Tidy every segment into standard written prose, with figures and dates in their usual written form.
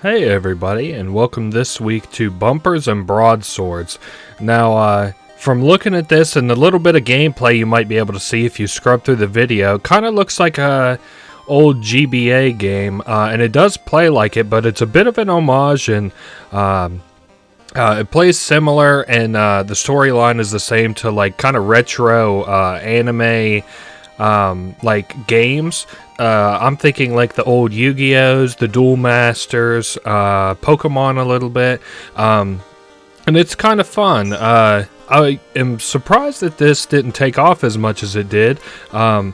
Hey everybody, and welcome this week to Bumpers and Broadswords. Now, from looking at this and the little bit of gameplay you might be able to see if you scrub through the video, kind of looks like a old GBA game, and it does play like it, but it's a bit of an homage, and it plays similar, and the storyline is the same to like kind of retro anime like games. I'm thinking like the old Yu-Gi-Ohs, the Duel Masters, Pokemon a little bit, and it's kind of fun. I am surprised that this didn't take off as much as it did. I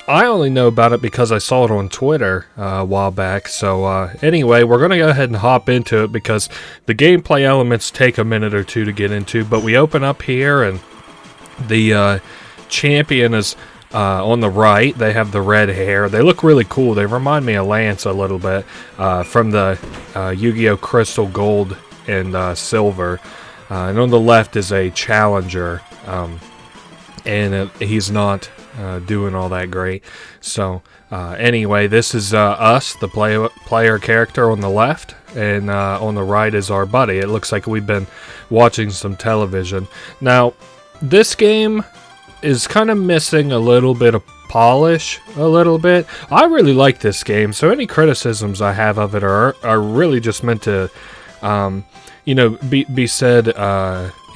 only know about it because I saw it on Twitter a while back. So anyway, we're going to go ahead and hop into it because the gameplay elements take a minute or two to get into. But we open up here and the champion is on the right. They have the red hair. They look really cool. They remind me of Lance a little bit from the Yu-Gi-Oh! Crystal Gold and Silver. And on the left is a challenger, and he's not doing all that great. So anyway, this is us, the player character on the left, and on the right is our buddy. It looks like we've been watching some television. Now, this game is kind of missing a little bit of polish, a little bit. I really like this game, so any criticisms I have of it are really just meant to, be said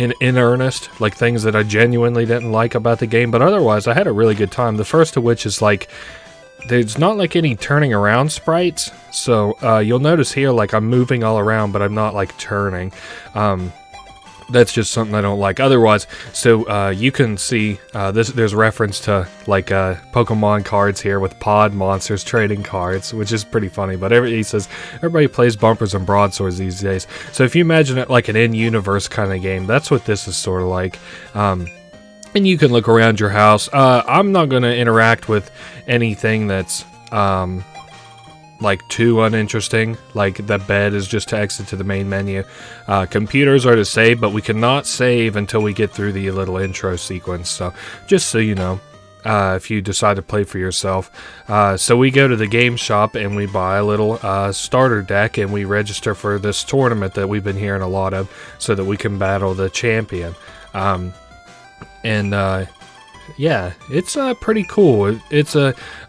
in earnest, like things that I genuinely didn't like about the game, but otherwise I had a really good time. The first of which is like, there's not like any turning around sprites, so you'll notice here like I'm moving all around, but I'm not like turning. That's just something I don't like. Otherwise, so you can see there's reference to like Pokemon cards here with pod monsters trading cards, which is pretty funny. But he says everybody plays Bumpers and Broadswords these days. So if you imagine it like an in-universe kind of game, that's what this is sort of like. And you can look around your house. I'm not going to interact with anything that's like too uninteresting. Like the bed is just to exit to the main menu. Computers are to save, but we cannot save until we get through the little intro sequence. So just so you know, if you decide to play for yourself. So we go to the game shop and we buy a little starter deck, and we register for this tournament that we've been hearing a lot of, so that we can battle the champion. Yeah, it's pretty cool.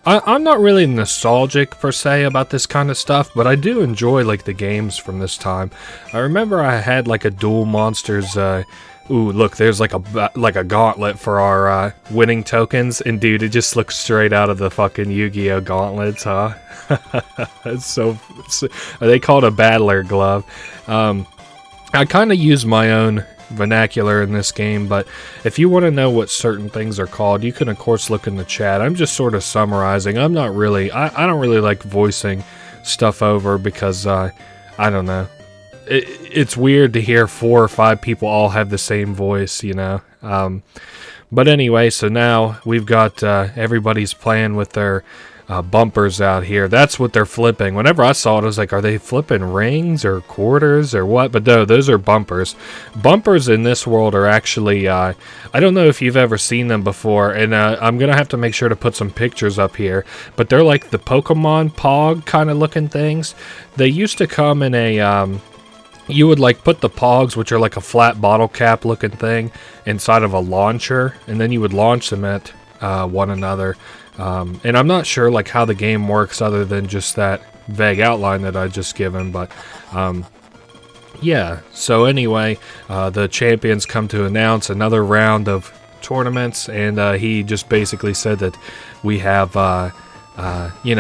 I'm not really nostalgic per se about this kind of stuff, but I do enjoy like the games from this time. I remember I had like a Duel Monsters. Ooh, look, there's like a gauntlet for our winning tokens, and dude, it just looks straight out of the fucking Yu-Gi-Oh gauntlets, huh? They call it a battler glove. I kind of use my own vernacular in this game, but if you want to know what certain things are called, you can of course look in the chat. I'm just sort of summarizing. I'm not really, I don't really like voicing stuff over because I don't know, it's weird to hear 4 or 5 people all have the same voice, you know. But anyway, so now we've got everybody's playing with their bumpers out here. That's what they're flipping. Whenever I saw it, I was like, are they flipping rings or quarters or what? But no, those are bumpers. Bumpers in this world are actually, I don't know if you've ever seen them before, and I'm going to have to make sure to put some pictures up here, but they're like the Pokemon Pog kind of looking things. They used to come in a, you would like put the Pogs, which are like a flat bottle cap looking thing, inside of a launcher, and then you would launch them at one another. And I'm not sure like how the game works other than just that vague outline that I just given, but yeah. So anyway, the champions come to announce another round of tournaments, and he just basically said that we have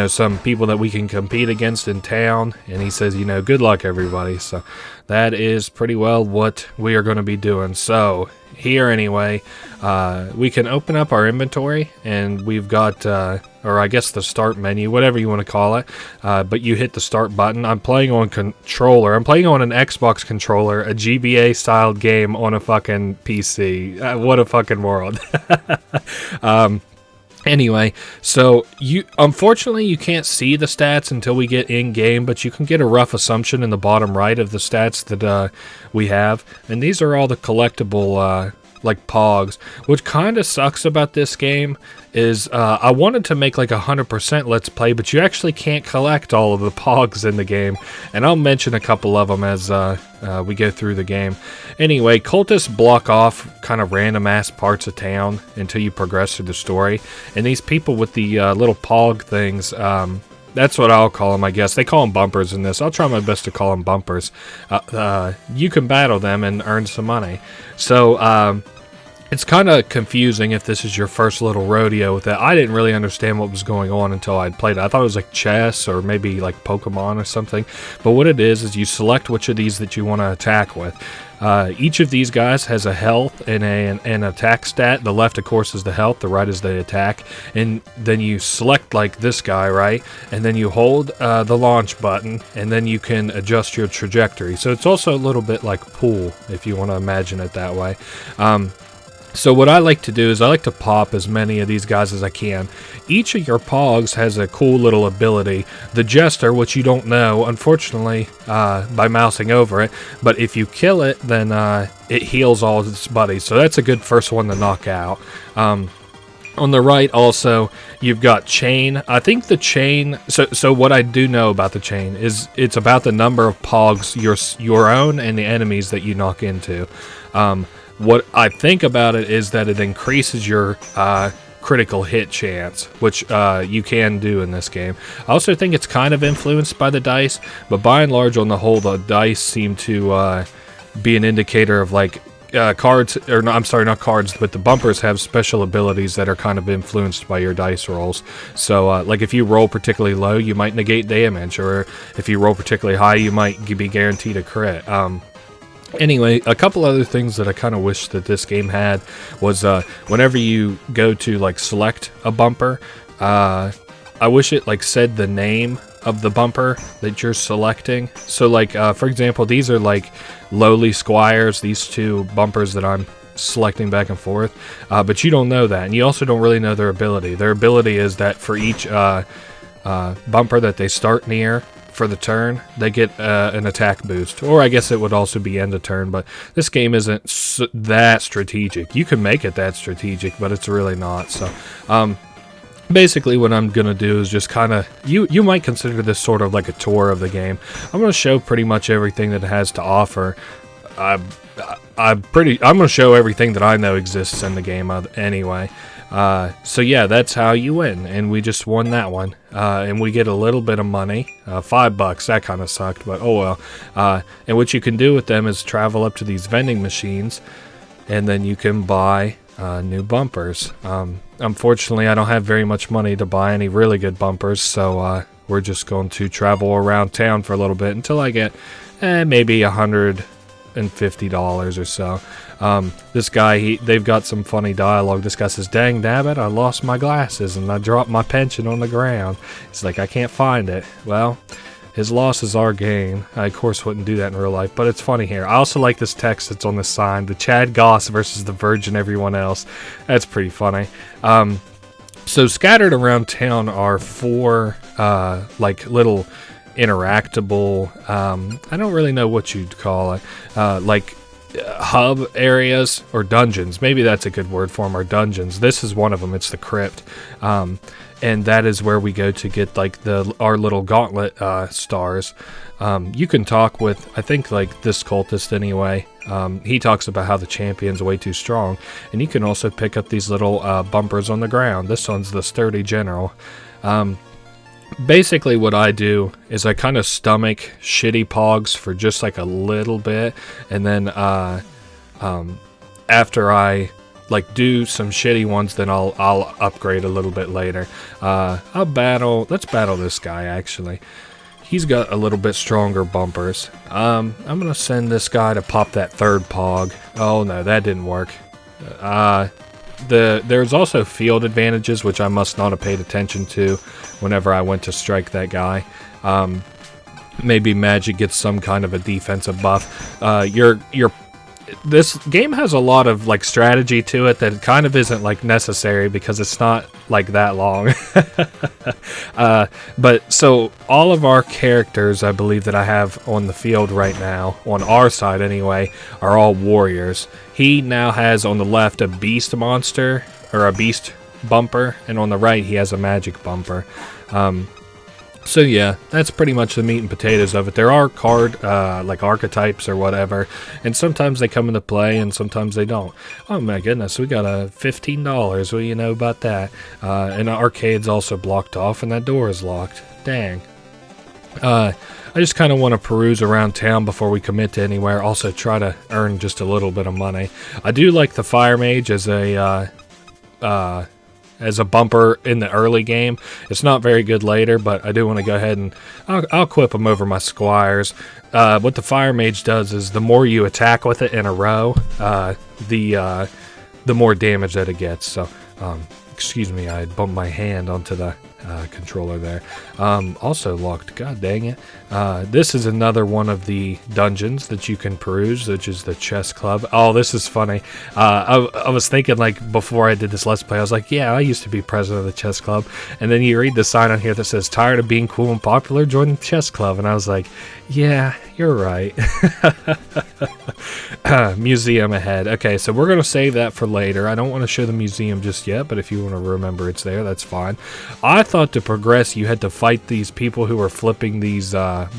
some people that we can compete against in town, and he says, good luck everybody. So that is pretty well what we are going to be doing. So here anyway, we can open up our inventory, and we've got, or I guess the start menu, whatever you want to call it, but you hit the start button. I'm playing on controller. I'm playing on an Xbox controller, a GBA styled game on a fucking PC. What a fucking world. Anyway, so unfortunately you can't see the stats until we get in game, but you can get a rough assumption in the bottom right of the stats that we have, and these are all the collectible like pogs. What kind of sucks about this game is I wanted to make like 100% let's play, but you actually can't collect all of the pogs in the game, and I'll mention a couple of them as we go through the game. Anyway, cultists block off kind of random ass parts of town until you progress through the story, and these people with the little pog things, that's what I'll call them, I guess. They call them bumpers in this. I'll try my best to call them bumpers. You can battle them and earn some money. So, it's kind of confusing if this is your first little rodeo with that. I didn't really understand what was going on until I'd played it. I thought it was like chess or maybe like Pokemon or something. But what it is you select which of these that you want to attack with. Each of these guys has a health and an attack stat. The left, of course, is the health. The right is the attack. And then you select like this guy, right? And then you hold the launch button, and then you can adjust your trajectory. So it's also a little bit like pool, if you want to imagine it that way. So what I like to do is I like to pop as many of these guys as I can. Each of your pogs has a cool little ability. The Jester, which you don't know, unfortunately, by mousing over it. But if you kill it, then it heals all of its buddies. So that's a good first one to knock out. On the right, also, you've got Chain. I think the Chain... So what I do know about the Chain is it's about the number of pogs, your own and the enemies that you knock into. What I think about it is that it increases your critical hit chance, which you can do in this game. I also think it's kind of influenced by the dice, but by and large, on the whole, the dice seem to be an indicator of like cards, or no, I'm sorry, not cards, but the bumpers have special abilities that are kind of influenced by your dice rolls. So, like if you roll particularly low, you might negate damage, or if you roll particularly high, you might be guaranteed a crit. Anyway, a couple other things that I kind of wish that this game had was whenever you go to like select a bumper, I wish it like said the name of the bumper that you're selecting. So like for example, these are like lowly squires, these two bumpers that I'm selecting back and forth, but you don't know that, and you also don't really know their ability. Their ability is that for each bumper that they start near for the turn, they get an attack boost, or I guess it would also be end of turn, but this game isn't that strategic. You can make it that strategic, but it's really not. So basically what I'm gonna do is just kind of, you might consider this sort of like a tour of the game. I'm gonna show pretty much everything that it has to offer. I'm gonna show everything that I know exists in the game anyway. So yeah, that's how you win, and we just won that one, and we get a little bit of money, $5, that kind of sucked, but oh well. And what you can do with them is travel up to these vending machines, and then you can buy new bumpers. Unfortunately, I don't have very much money to buy any really good bumpers, so we're just going to travel around town for a little bit until I get maybe $150 or so. This guy, they've got some funny dialogue. This guy says, "Dang nabbit, I lost my glasses and I dropped my pension on the ground." He's like, "I can't find it." Well, his loss is our gain. I, of course, wouldn't do that in real life, but it's funny here. I also like this text that's on the sign, the Chad Goss versus the Virgin everyone else. That's pretty funny. So scattered around town are 4 like little interactable, I don't really know what you'd call it, like hub areas or dungeons. Maybe that's a good word for them, or dungeons. This is one of them. It's the crypt, and that is where we go to get like our little gauntlet stars. You can talk with, I think, like this cultist anyway. He talks about how the champion's way too strong, and you can also pick up these little bumpers on the ground. This one's the sturdy general. Basically what I do is I kind of stomach shitty pogs for just like a little bit, and then after I like do some shitty ones, then I'll upgrade a little bit later. Let's battle this guy actually. He's got a little bit stronger bumpers. I'm gonna send this guy to pop that third pog. Oh no, that didn't work. There's also field advantages, which I must not have paid attention to whenever I went to strike that guy. Maybe magic gets some kind of a defensive buff. this game has a lot of like strategy to it that kind of isn't like necessary because it's not like that long. But so all of our characters, I believe that I have on the field right now, on our side anyway, are all warriors. He now has on the left a beast monster, or a beast bumper, and on the right he has a magic bumper. So yeah, that's pretty much the meat and potatoes of it. There are card, like archetypes or whatever, and sometimes they come into play and sometimes they don't. Oh my goodness, we got a $15. What do you know about that? And the arcade's also blocked off and that door is locked. Dang. I just kind of want to peruse around town before we commit to anywhere. Also try to earn just a little bit of money. I do like the fire mage as a bumper in the early game. It's not very good later, but I do want to go ahead and I'll equip them over my squires. What the fire mage does is the more you attack with it in a row, the more damage that it gets. So, excuse me, I bumped my hand onto the controller there. Also locked. God dang it. This is another one of the dungeons that you can peruse, which is the chess club. Oh, this is funny. I was thinking, like, before I did this Let's Play, I was like, yeah, I used to be president of the chess club. And then you read the sign on here that says, tired of being cool and popular? Join the chess club. And I was like, yeah, you're right. Museum ahead. Okay, so we're going to save that for later. I don't want to show the museum just yet, but if you want to remember it's there, that's fine. I thought to progress you had to fight these people who are flipping these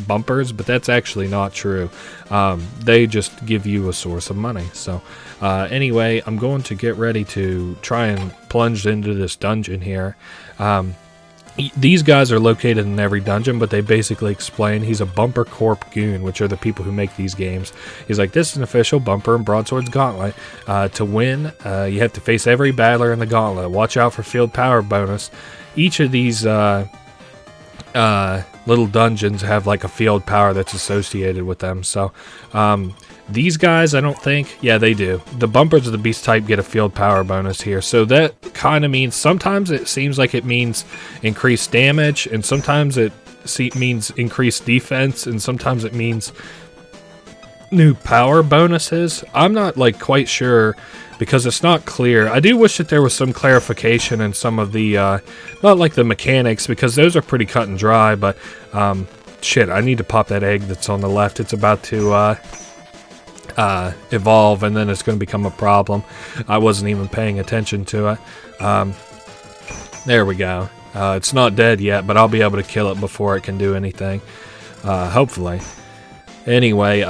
bumpers, but that's actually not true. They just give you a source of money. So anyway, I'm going to get ready to try and plunge into this dungeon here. These guys are located in every dungeon, but they basically explain he's a Bumper Corp goon, which are the people who make these games. He's like, this is an official Bumper and Broadswords gauntlet. To win, you have to face every battler in the gauntlet. Watch out for field power bonus. Each of these little dungeons have like a field power that's associated with them. So these guys, I don't think, yeah, they do. The bumpers of the beast type get a field power bonus here. So that kind of means, sometimes it seems like it means increased damage, and sometimes it means increased defense, and sometimes it means new power bonuses. I'm not like quite sure because it's not clear. I do wish that there was some clarification in some of the, not like the mechanics, because those are pretty cut and dry, but shit, I need to pop that egg that's on the left. It's about to evolve, and then it's going to become a problem. I wasn't even paying attention to it. There we go. It's not dead yet, but I'll be able to kill it before it can do anything. Hopefully. Anyway,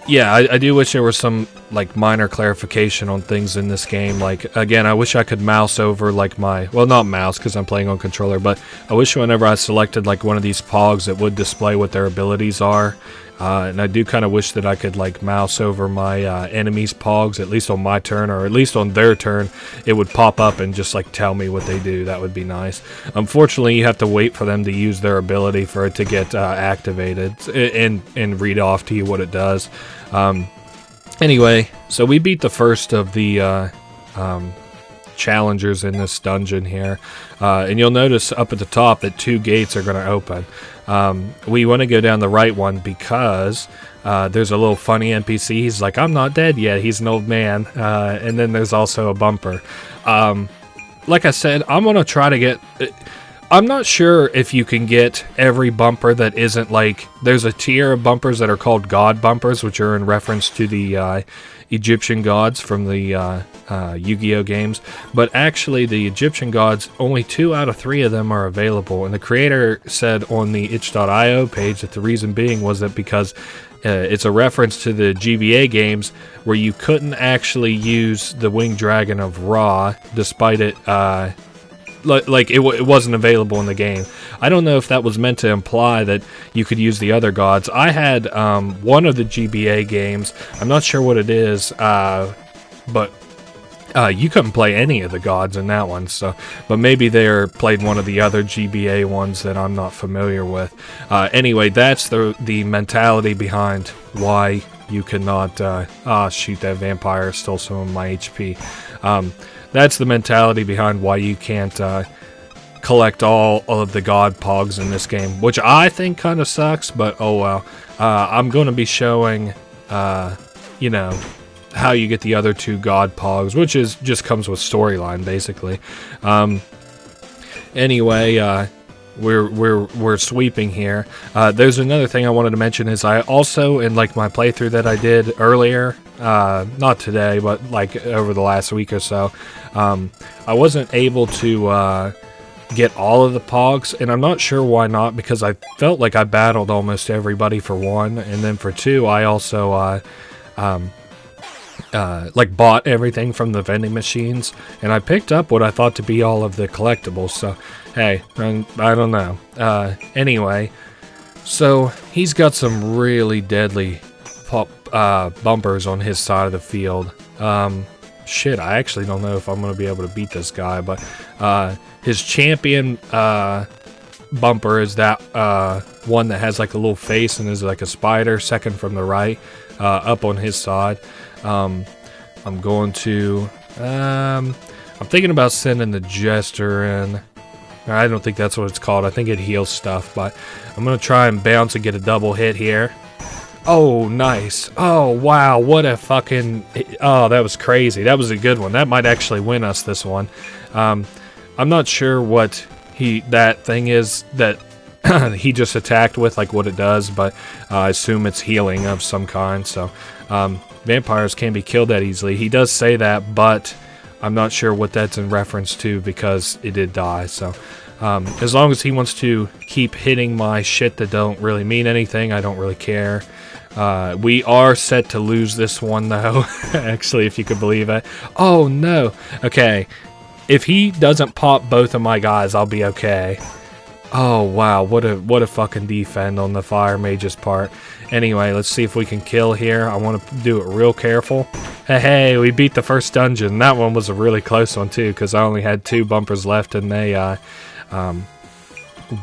yeah, I do wish there was some like minor clarification on things in this game. Like, again, I wish I could mouse over like my, well, not mouse because I'm playing on controller, but I wish whenever I selected like one of these pogs, it would display what their abilities are. And I do kind of wish that I could like mouse over my enemies' pogs, at least on my turn, or at least on their turn. It would pop up and just like tell me what they do. That would be nice. Unfortunately, you have to wait for them to use their ability for it to get activated and read off to you what it does. Anyway, so we beat the first of the challengers in this dungeon here, and you'll notice up at the top that 2 gates are going to open. We want to go down the right one because there's a little funny NPC. He's like, I'm not dead yet. He's an old man. And then there's also a bumper. Like I said, I'm going to try to get... I'm not sure if you can get every bumper that isn't like... There's a tier of bumpers that are called God bumpers, which are in reference to the Egyptian gods from the Yu-Gi-Oh games. But actually, the Egyptian gods, only 2 out of 3 of them are available. And the creator said on the itch.io page that the reason being was that because it's a reference to the GBA games where you couldn't actually use the Winged Dragon of Ra, despite it... Like it wasn't available in the game. I don't know if that was meant to imply that you could use the other gods. I had one of the GBA games. I'm not sure what it is, but you couldn't play any of the gods in that one. So, but maybe they played one of the other GBA ones that I'm not familiar with. Anyway, that's the mentality behind why you cannot. Shoot, that vampire stole some of my HP. That's the mentality behind why you can't collect all of the god pogs in this game, which I think kind of sucks, but oh well. I'm going to be showing, you know, how you get the other 2 god pogs, which is just comes with storyline basically. Anyway, we're sweeping here. There's another thing I wanted to mention is I also, in like my playthrough that I did earlier, not today, but like over the last week or so, I wasn't able to get all of the pogs, and I'm not sure why not, because I felt like I battled almost everybody for 1, and then for 2 I also like bought everything from the vending machines, and I picked up what I thought to be all of the collectibles. So hey, I don't know. Anyway, so he's got some really deadly bumpers on his side of the field. Shit, I actually don't know if I'm gonna be able to beat this guy, but his champion bumper is that one that has like a little face and is like a spider, second from the right, up on his side. I'm going to I'm thinking about sending the Jester in. I don't think that's what it's called. I think it heals stuff, but I'm gonna try and bounce and get a double hit here. Oh, nice. Oh, wow, what a fucking... Oh, that was crazy. That was a good one. That might actually win us this one. I'm not sure what that thing is that he just attacked with, like what it does, but I assume it's healing of some kind. So vampires can't be killed that easily. He does say that, but I'm not sure what that's in reference to, because it did die. So as long as he wants to keep hitting my shit that don't really mean anything, I don't really care. We are set to lose this one though. Actually, if you could believe it. Oh no. Okay, if he doesn't pop both of my guys, I'll be okay. Oh wow, what a fucking defend on the fire mage's part. Anyway, let's see if we can kill here. I want to do it real careful. Hey, we beat the first dungeon. That one was a really close one too, because I only had 2 bumpers left, and they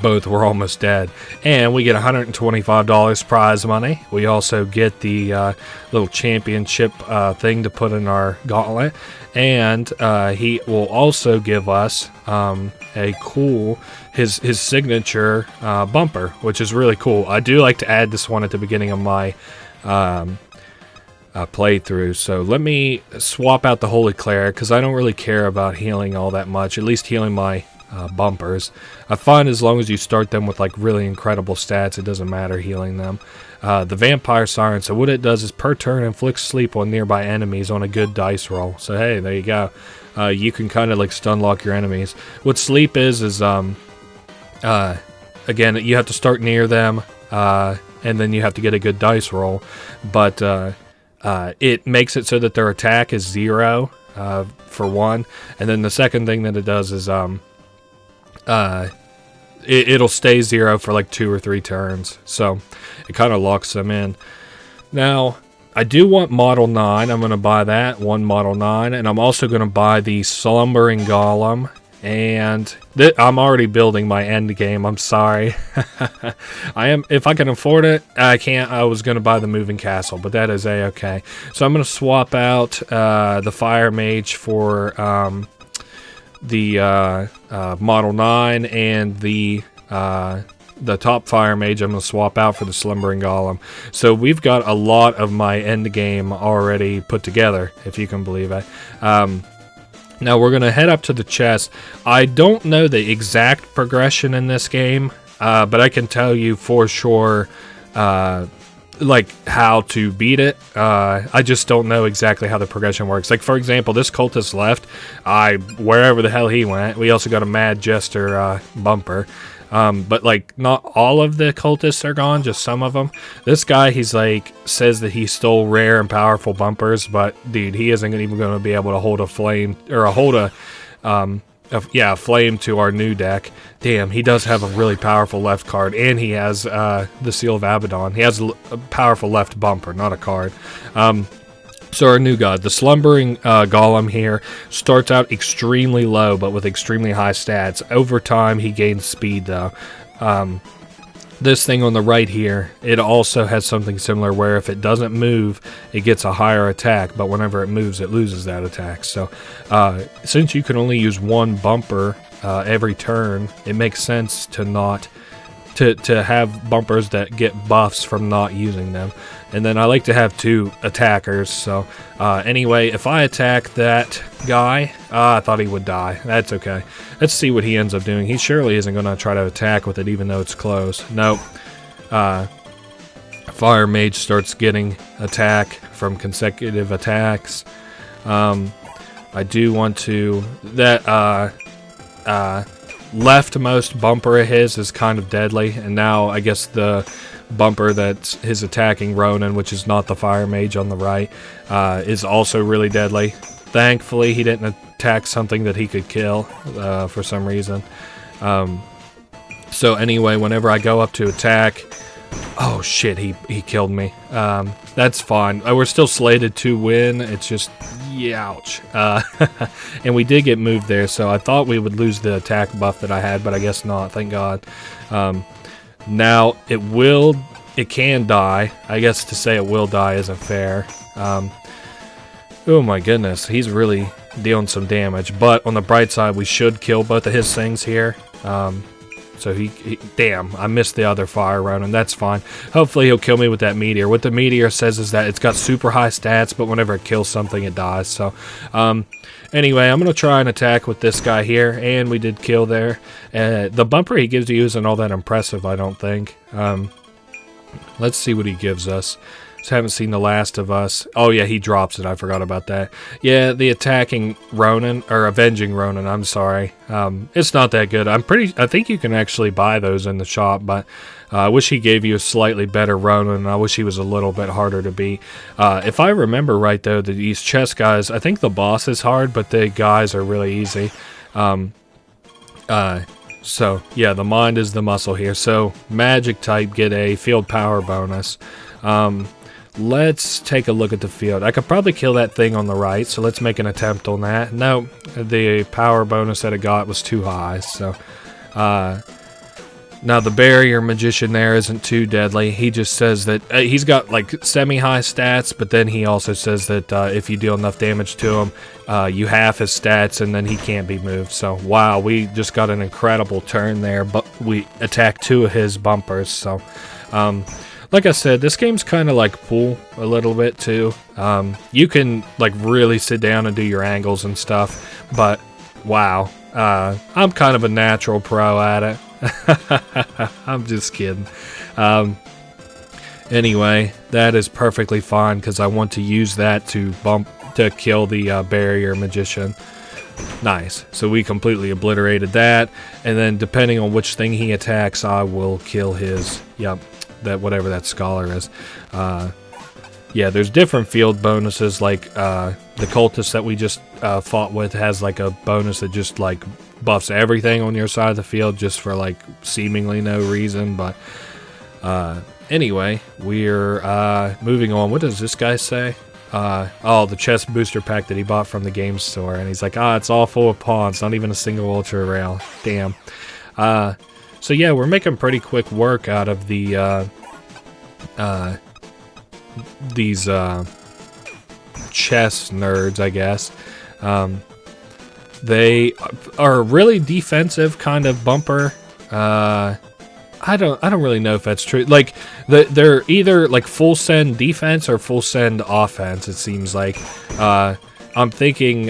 both were almost dead. And we get $125 prize money. We also get the little championship thing to put in our gauntlet, and he will also give us a cool his signature bumper, which is really cool. I do like to add this one at the beginning of my playthrough. So let me swap out the Holy Cleric, because I don't really care about healing all that much, at least healing my bumpers. I find as long as you start them with like really incredible stats, it doesn't matter healing them. The Vampire Siren, so what it does is per turn inflicts sleep on nearby enemies on a good dice roll. So hey, there you go. You can kind of like stun lock your enemies. What sleep is again, you have to start near them, and then you have to get a good dice roll, but it makes it so that their attack is 0 for 1, and then the second thing that it does is it'll stay 0 for like 2 or 3 turns, so it kind of locks them in. Now, I do want Model 9. I'm going to buy that, one Model 9, and I'm also going to buy the Slumbering Golem, and I'm already building my end game. I'm sorry. If I can afford it, I can't. I was going to buy the Moving Castle, but that is a-okay. So I'm going to swap out the Fire Mage for the Model 9, and the top Fire Mage I'm going to swap out for the Slumbering Golem. So we've got a lot of my end game already put together, if you can believe it. Now we're going to head up to the chest. I don't know the exact progression in this game, but I can tell you for sure like how to beat it. I just don't know exactly how the progression works. Like, for example, this cultist left, wherever the hell he went. We also got a Mad Jester bumper. But like not all of the cultists are gone, just some of them. This guy, he's like, says that he stole rare and powerful bumpers, but dude, he isn't even going to be able to hold a flame, or hold a flame to our new deck. Damn, he does have a really powerful left card, and he has the Seal of Abaddon. He has a powerful left bumper, not a card. So our new god, the Slumbering Golem here, starts out extremely low, but with extremely high stats. Over time, he gains speed, though. This thing on the right here, it also has something similar where if it doesn't move, it gets a higher attack, but whenever it moves, it loses that attack. So since you can only use one bumper every turn, it makes sense to not to have bumpers that get buffs from not using them. And then I like to have 2 attackers. So anyway, if I attack that guy, I thought he would die. That's okay. Let's see what he ends up doing. He surely isn't going to try to attack with it, even though it's close. Nope. Fire Mage starts getting attack from consecutive attacks. I do want to... That leftmost bumper of his is kind of deadly. And now I guess the bumper that's his attacking Ronin, which is not the Fire Mage on the right, is also really deadly. Thankfully, he didn't attack something that he could kill for some reason. So anyway, whenever I go up to attack... Oh shit, he killed me. That's fine. We're still slated to win. It's just... Ouch. And we did get moved there, so I thought we would lose the attack buff that I had, but I guess not. Thank God. Now, it can die. I guess to say it will die isn't fair. Oh my goodness, he's really dealing some damage. But on the bright side, we should kill both of his things here. So damn, I missed the other fire Ronin. That's fine. Hopefully he'll kill me with that meteor. What the meteor says is that it's got super high stats, but whenever it kills something, it dies. So, anyway, I'm going to try and attack with this guy here, and we did kill there. The bumper he gives you isn't all that impressive, I don't think. Let's see what he gives us. Just haven't seen The Last of Us. Oh yeah, he drops it. I forgot about that. Yeah, the attacking Ronin, or avenging Ronin, I'm sorry. It's not that good. I think you can actually buy those in the shop, but I wish he gave you a slightly better Ronin. I wish he was a little bit harder to beat. If I remember right though, these chess guys, I think the boss is hard, but the guys are really easy. So yeah, the mind is the muscle here. So magic type get a field power bonus. Let's take a look at the field. I could probably kill that thing on the right, so let's make an attempt on that. No, the power bonus that it got was too high, so... now, the barrier magician there isn't too deadly. He just says that... he's got, like, semi-high stats, but then he also says that if you deal enough damage to him, you half his stats, and then he can't be moved. So, wow, we just got an incredible turn there, but we attacked 2 of his bumpers, so... like I said, this game's kind of like pool a little bit too. You can like really sit down and do your angles and stuff, but wow, I'm kind of a natural pro at it. I'm just kidding. Anyway, that is perfectly fine because I want to use that to kill the barrier magician. Nice. So we completely obliterated that, and then depending on which thing he attacks, I will kill his. Yep. That whatever that scholar is. Yeah, there's different field bonuses, like the cultist that we just fought with has like a bonus that just like buffs everything on your side of the field just for like seemingly no reason, but anyway, we're moving on. What does this guy say? Oh, the chest booster pack that he bought from the game store, and he's like, it's all full of pawns, not even a single ultra rail. Damn. So yeah, we're making pretty quick work out of the these chess nerds, I guess. They are a really defensive kind of bumper. I don't really know if that's true. Like they're either like full send defense or full send offense. It seems like. I'm thinking,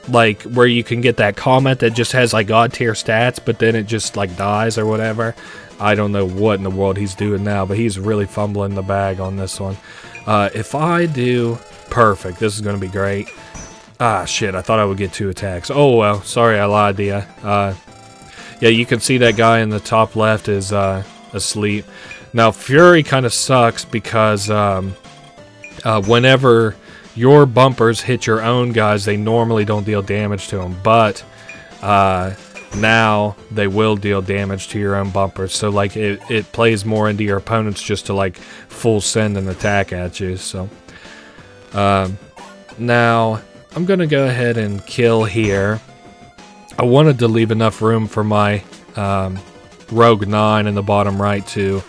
like, where you can get that comment that just has, like, God tier stats, but then it just, like, dies or whatever. I don't know what in the world he's doing now, but he's really fumbling the bag on this one. If I do... Perfect. This is going to be great. Shit. I thought I would get 2 attacks. Oh, well. Sorry, I lied to you. Yeah, you can see that guy in the top left is asleep. Now, Fury kind of sucks because whenever... your bumpers hit your own guys, they normally don't deal damage to them, but now they will deal damage to your own bumpers. So like it plays more into your opponents just to like full send an attack at you. So now I'm gonna go ahead and kill here. I wanted to leave enough room for my Rogue 9 in the bottom right to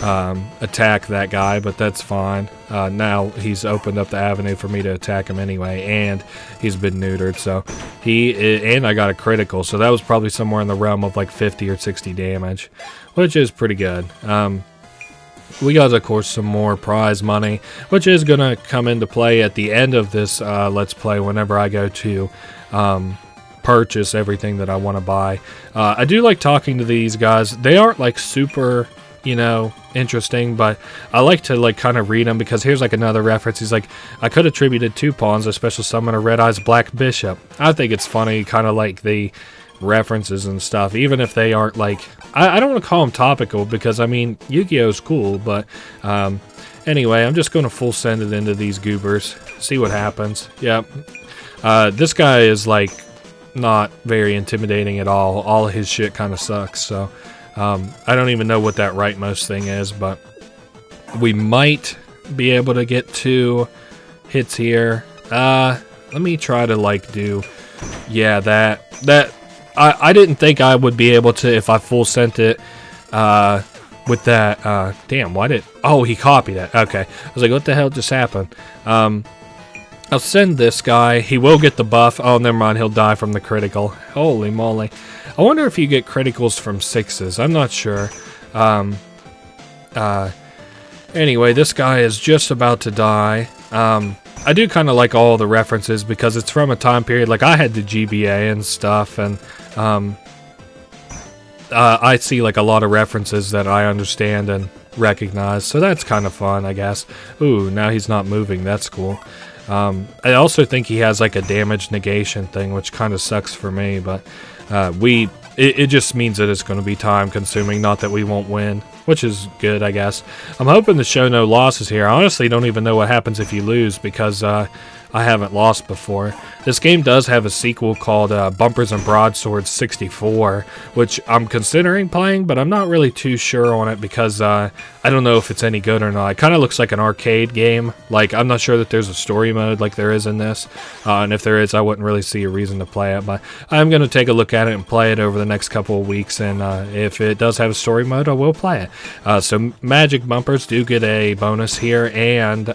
attack that guy, but that's fine. Now he's opened up the avenue for me to attack him anyway, and he's been neutered, so and I got a critical, so that was probably somewhere in the realm of like 50 or 60 damage, which is pretty good. We got, of course, some more prize money, which is going to come into play at the end of this Let's Play whenever I go to purchase everything that I want to buy. I do like talking to these guys. They aren't like super, you know, interesting, but I like to like kind of read them, because here's like another reference. He's like, I could have attributed 2 pawns, a special summon a Red Eyes Black Bishop. I think it's funny, kind of like the references and stuff, even if they aren't like, I don't want to call them topical, because I mean, Yu-Gi-Oh's cool, but anyway, I'm just going to full send it into these goobers, see what happens. Yep. This guy is like not very intimidating at all his shit kind of sucks, so I don't even know what that rightmost thing is, but we might be able to get 2 hits here. Let me try to like do, yeah, that I didn't think I would be able to if I full sent it with that. Damn, why did, oh, he copied it. Okay, I was like, what the hell just happened? I'll send this guy. He will get the buff. Oh, never mind, he'll die from the critical. Holy moly. I wonder if you get criticals from 6s. I'm not sure. Anyway, this guy is just about to die. I do kind of like all the references, because it's from a time period, like I had the GBA and stuff, and I see like a lot of references that I understand and recognize, so that's kind of fun, I guess. Ooh, now he's not moving, that's cool. I also think he has like a damage negation thing, which kind of sucks for me, but it just means that it's going to be time consuming, not that we won't win, which is good, I guess. I'm hoping to show no losses here. I honestly don't even know what happens if you lose, because I haven't lost before. This game does have a sequel called Bumpers and Broadswords 64, which I'm considering playing, but I'm not really too sure on it, because I don't know if it's any good or not. It kind of looks like an arcade game. Like, I'm not sure that there's a story mode like there is in this, and if there is, I wouldn't really see a reason to play it, but I'm going to take a look at it and play it over the next couple of weeks, and if it does have a story mode, I will play it. So Magic Bumpers do get a bonus here, and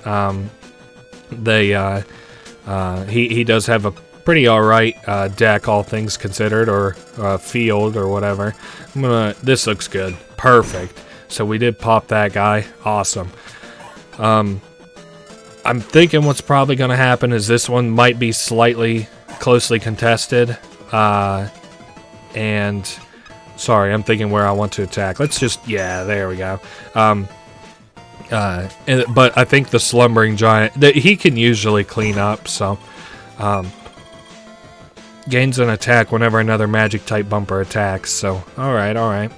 he does have a pretty alright deck, all things considered, or field, or whatever. This looks good. Perfect. So we did pop that guy. Awesome. I'm thinking what's probably going to happen is this one might be slightly closely contested. And sorry, I'm thinking where I want to attack. Let's just, yeah, there we go. But I think the Slumbering Giant, he can usually clean up, so gains an attack whenever another magic type bumper attacks, so alright.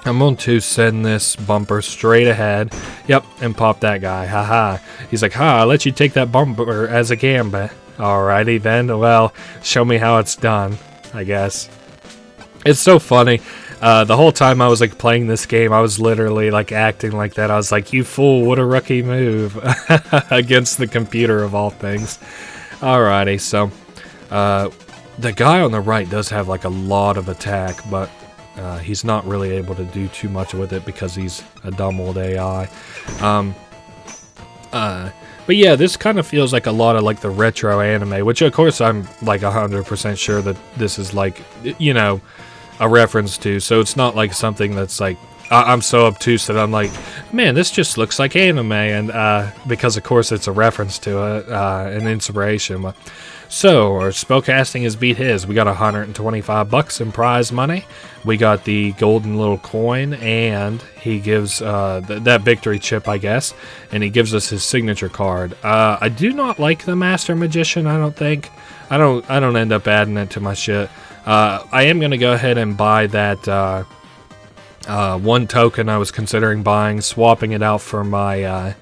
I'm going to send this bumper straight ahead, yep, and pop that guy, haha. He's like, I'll let you take that bumper as a gambit. Alrighty then, well, show me how it's done, I guess. It's so funny. The whole time I was like playing this game, I was literally like acting like that. I was like, you fool, what a rookie move against the computer of all things. Alrighty, so the guy on the right does have like a lot of attack, but he's not really able to do too much with it because he's a dumb old AI. But yeah, this kind of feels like a lot of like the retro anime, which of course I'm like 100% sure that this is like, you know, a reference to, so it's not like something that's like, I'm so obtuse that I'm like, man, this just looks like anime, and because of course it's a reference to it, an inspiration. So our spellcasting has beat his. We got 125 bucks in prize money. We got the golden little coin, and he gives that victory chip, I guess, and he gives us his signature card. I do not like the Master Magician. I don't think. I don't end up adding it to my shit. I am going to go ahead and buy that one token I was considering buying, swapping it out for my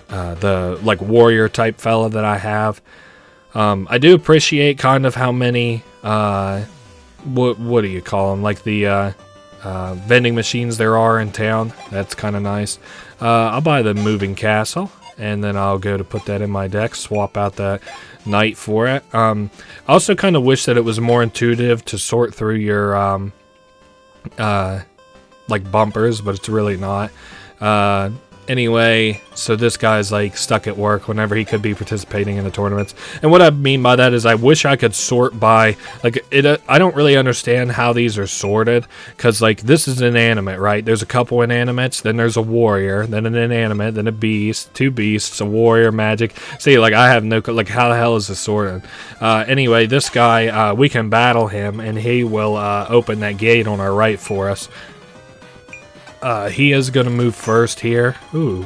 the like warrior type fella that I have. I do appreciate kind of how many what do you call them, like the vending machines there are in town. That's kind of nice. I'll buy the moving castle, and then I'll go to put that in my deck, swap out that knight for it. I also kind of wish that it was more intuitive to sort through your like bumpers, but it's really not. Anyway, so this guy's like stuck at work whenever he could be participating in the tournaments. And what I mean by that is I wish I could sort by, like, I don't really understand how these are sorted, because like this is inanimate, right? There's a couple inanimates, then there's a warrior, then an inanimate, then a beast, two beasts, a warrior, magic. See, like I have no, like how the hell is this sorted? Anyway, this guy, we can battle him and he will open that gate on our right for us. He is going to move first here. Ooh.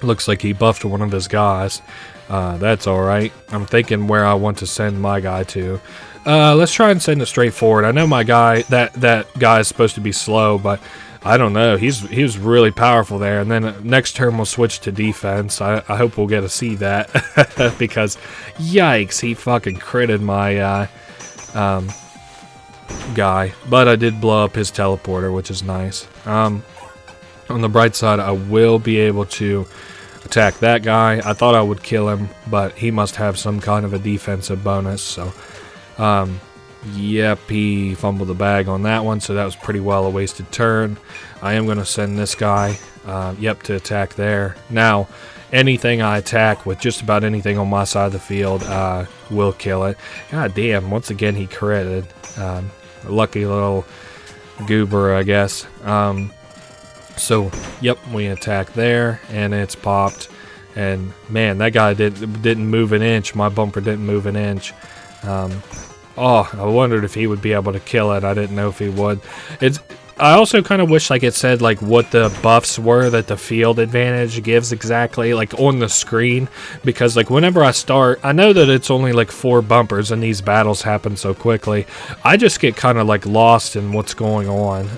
Looks like he buffed one of his guys. That's alright. I'm thinking where I want to send my guy to. Let's try and send it straight forward. I know my guy, that guy is supposed to be slow, but I don't know. He was really powerful there. And then next turn we'll switch to defense. I hope we'll get to see that. Because, yikes, he fucking critted my guy, but I did blow up his teleporter, which is nice. On the bright side, I will be able to attack that guy. I thought I would kill him, but he must have some kind of a defensive bonus, so yep, he fumbled the bag on that one, so that was pretty well a wasted turn. I am going to send this guy to attack there. Now anything I attack with just about anything on my side of the field will kill it. God damn, once again he critted. Lucky little goober, I guess. So, yep, we attack there, and it's popped. And, man, that guy didn't move an inch. My bumper didn't move an inch. Oh, I wondered if he would be able to kill it. I didn't know if he would. I also kind of wish like it said like what the buffs were that the field advantage gives exactly, like on the screen, because like whenever I start, I know that it's only like 4 bumpers and these battles happen so quickly. I just get kind of like lost in what's going on.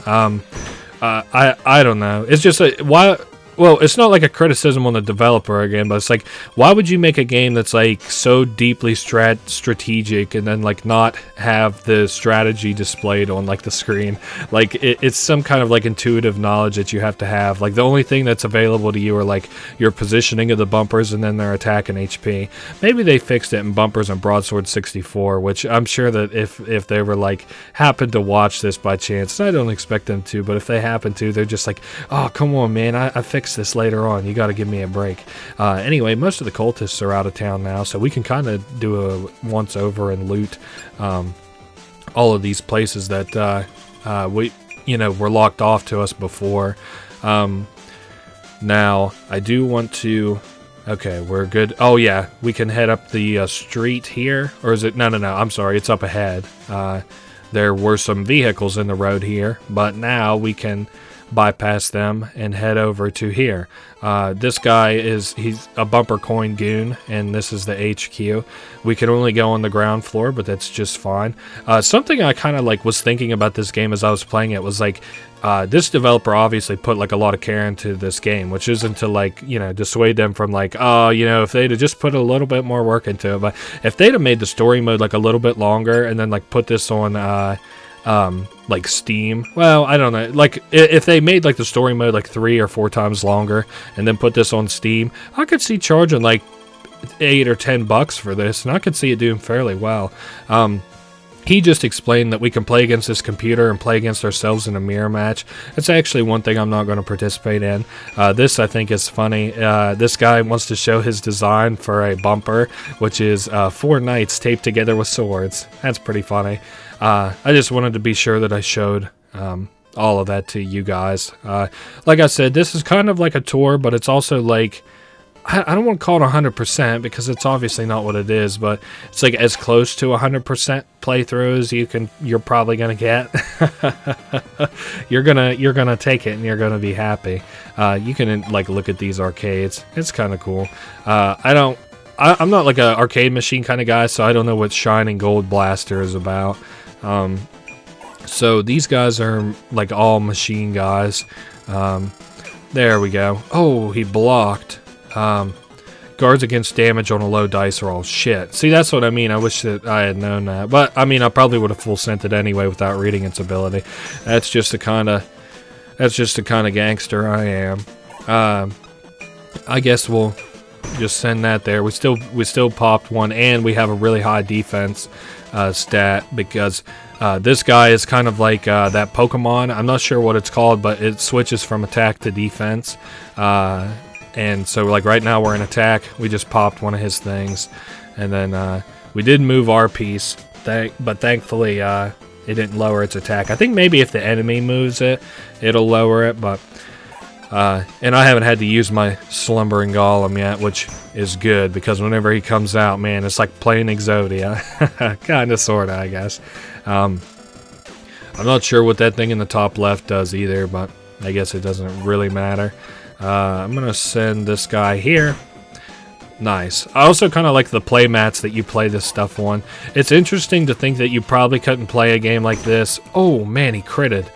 I don't know. It's just why. Well, it's not like a criticism on the developer again, but it's like, why would you make a game that's like so deeply strategic and then like not have the strategy displayed on like the screen? Like it's some kind of like intuitive knowledge that you have to have. Like the only thing that's available to you are like your positioning of the bumpers and then their attack and HP. Maybe they fixed it in Bumpers and Broadsword 64, which I'm sure that if they were like happened to watch this by chance, and I don't expect them to, but if they happen to, they're just like, oh come on man, I fixed this later on, you got to give me a break. Anyway, most of the cultists are out of town now, so we can kind of do a once over and loot all of these places that were locked off to us before. Now I do want to. Okay, we're good. Oh yeah, we can head up the street here, or is it? No, I'm sorry, it's up ahead. There were some vehicles in the road here, but now we can bypass them and head over to here. This guy he's a bumper coin goon, and this is the HQ. We can only go on the ground floor, but that's just fine. Something I kind of like was thinking about this game as I was playing it was like, this developer obviously put like a lot of care into this game, which isn't to like, dissuade them from like, oh, if they'd have just put a little bit more work into it. But if they'd have made the story mode like a little bit longer and then like put this on like Steam, well, I don't know, like if they made like the story mode like 3 or 4 times longer and then put this on Steam, I could see charging like $8 or $10 for this, and I could see it doing fairly well. He just explained that we can play against this computer and play against ourselves in a mirror match. That's actually one thing I'm not going to participate in. This I think is funny. This guy wants to show his design for a bumper, which is 4 knights taped together with swords. That's pretty funny. I just wanted to be sure that I showed all of that to you guys. Like I said, this is kind of like a tour, but it's also like, I don't want to call it 100% because it's obviously not what it is, but it's like as close to 100% playthrough as you're probably gonna get. You're gonna take it and you're gonna be happy. You can like look at these arcades. It's kind of cool. I'm not like an arcade machine kind of guy, so I don't know what Shining Gold Blaster is about. So these guys are like all machine guys. There we go. Oh, he blocked. Guards against damage on a low dice are all shit. See, that's what I mean. I wish that I had known that. But, I mean, I probably would have full sent it anyway without reading its ability. That's just the kind of gangster I am. I guess we'll just send that there. We still popped one, and we have a really high defense stat because This guy is kind of like that Pokemon. I'm not sure what it's called, but it switches from attack to defense. And so, like, right now we're in attack. We just popped one of his things. And then we did move our piece, but thankfully it didn't lower its attack. I think maybe if the enemy moves it, it'll lower it, but... and I haven't had to use my Slumbering Golem yet, which is good, because whenever he comes out, man, it's like playing Exodia. Kinda, sorta, I guess. I'm not sure what that thing in the top left does either, but I guess it doesn't really matter. I'm gonna send this guy here. Nice. I also kind of like the play mats that you play this stuff on. It's interesting to think that you probably couldn't play a game like this. Oh man, he critted.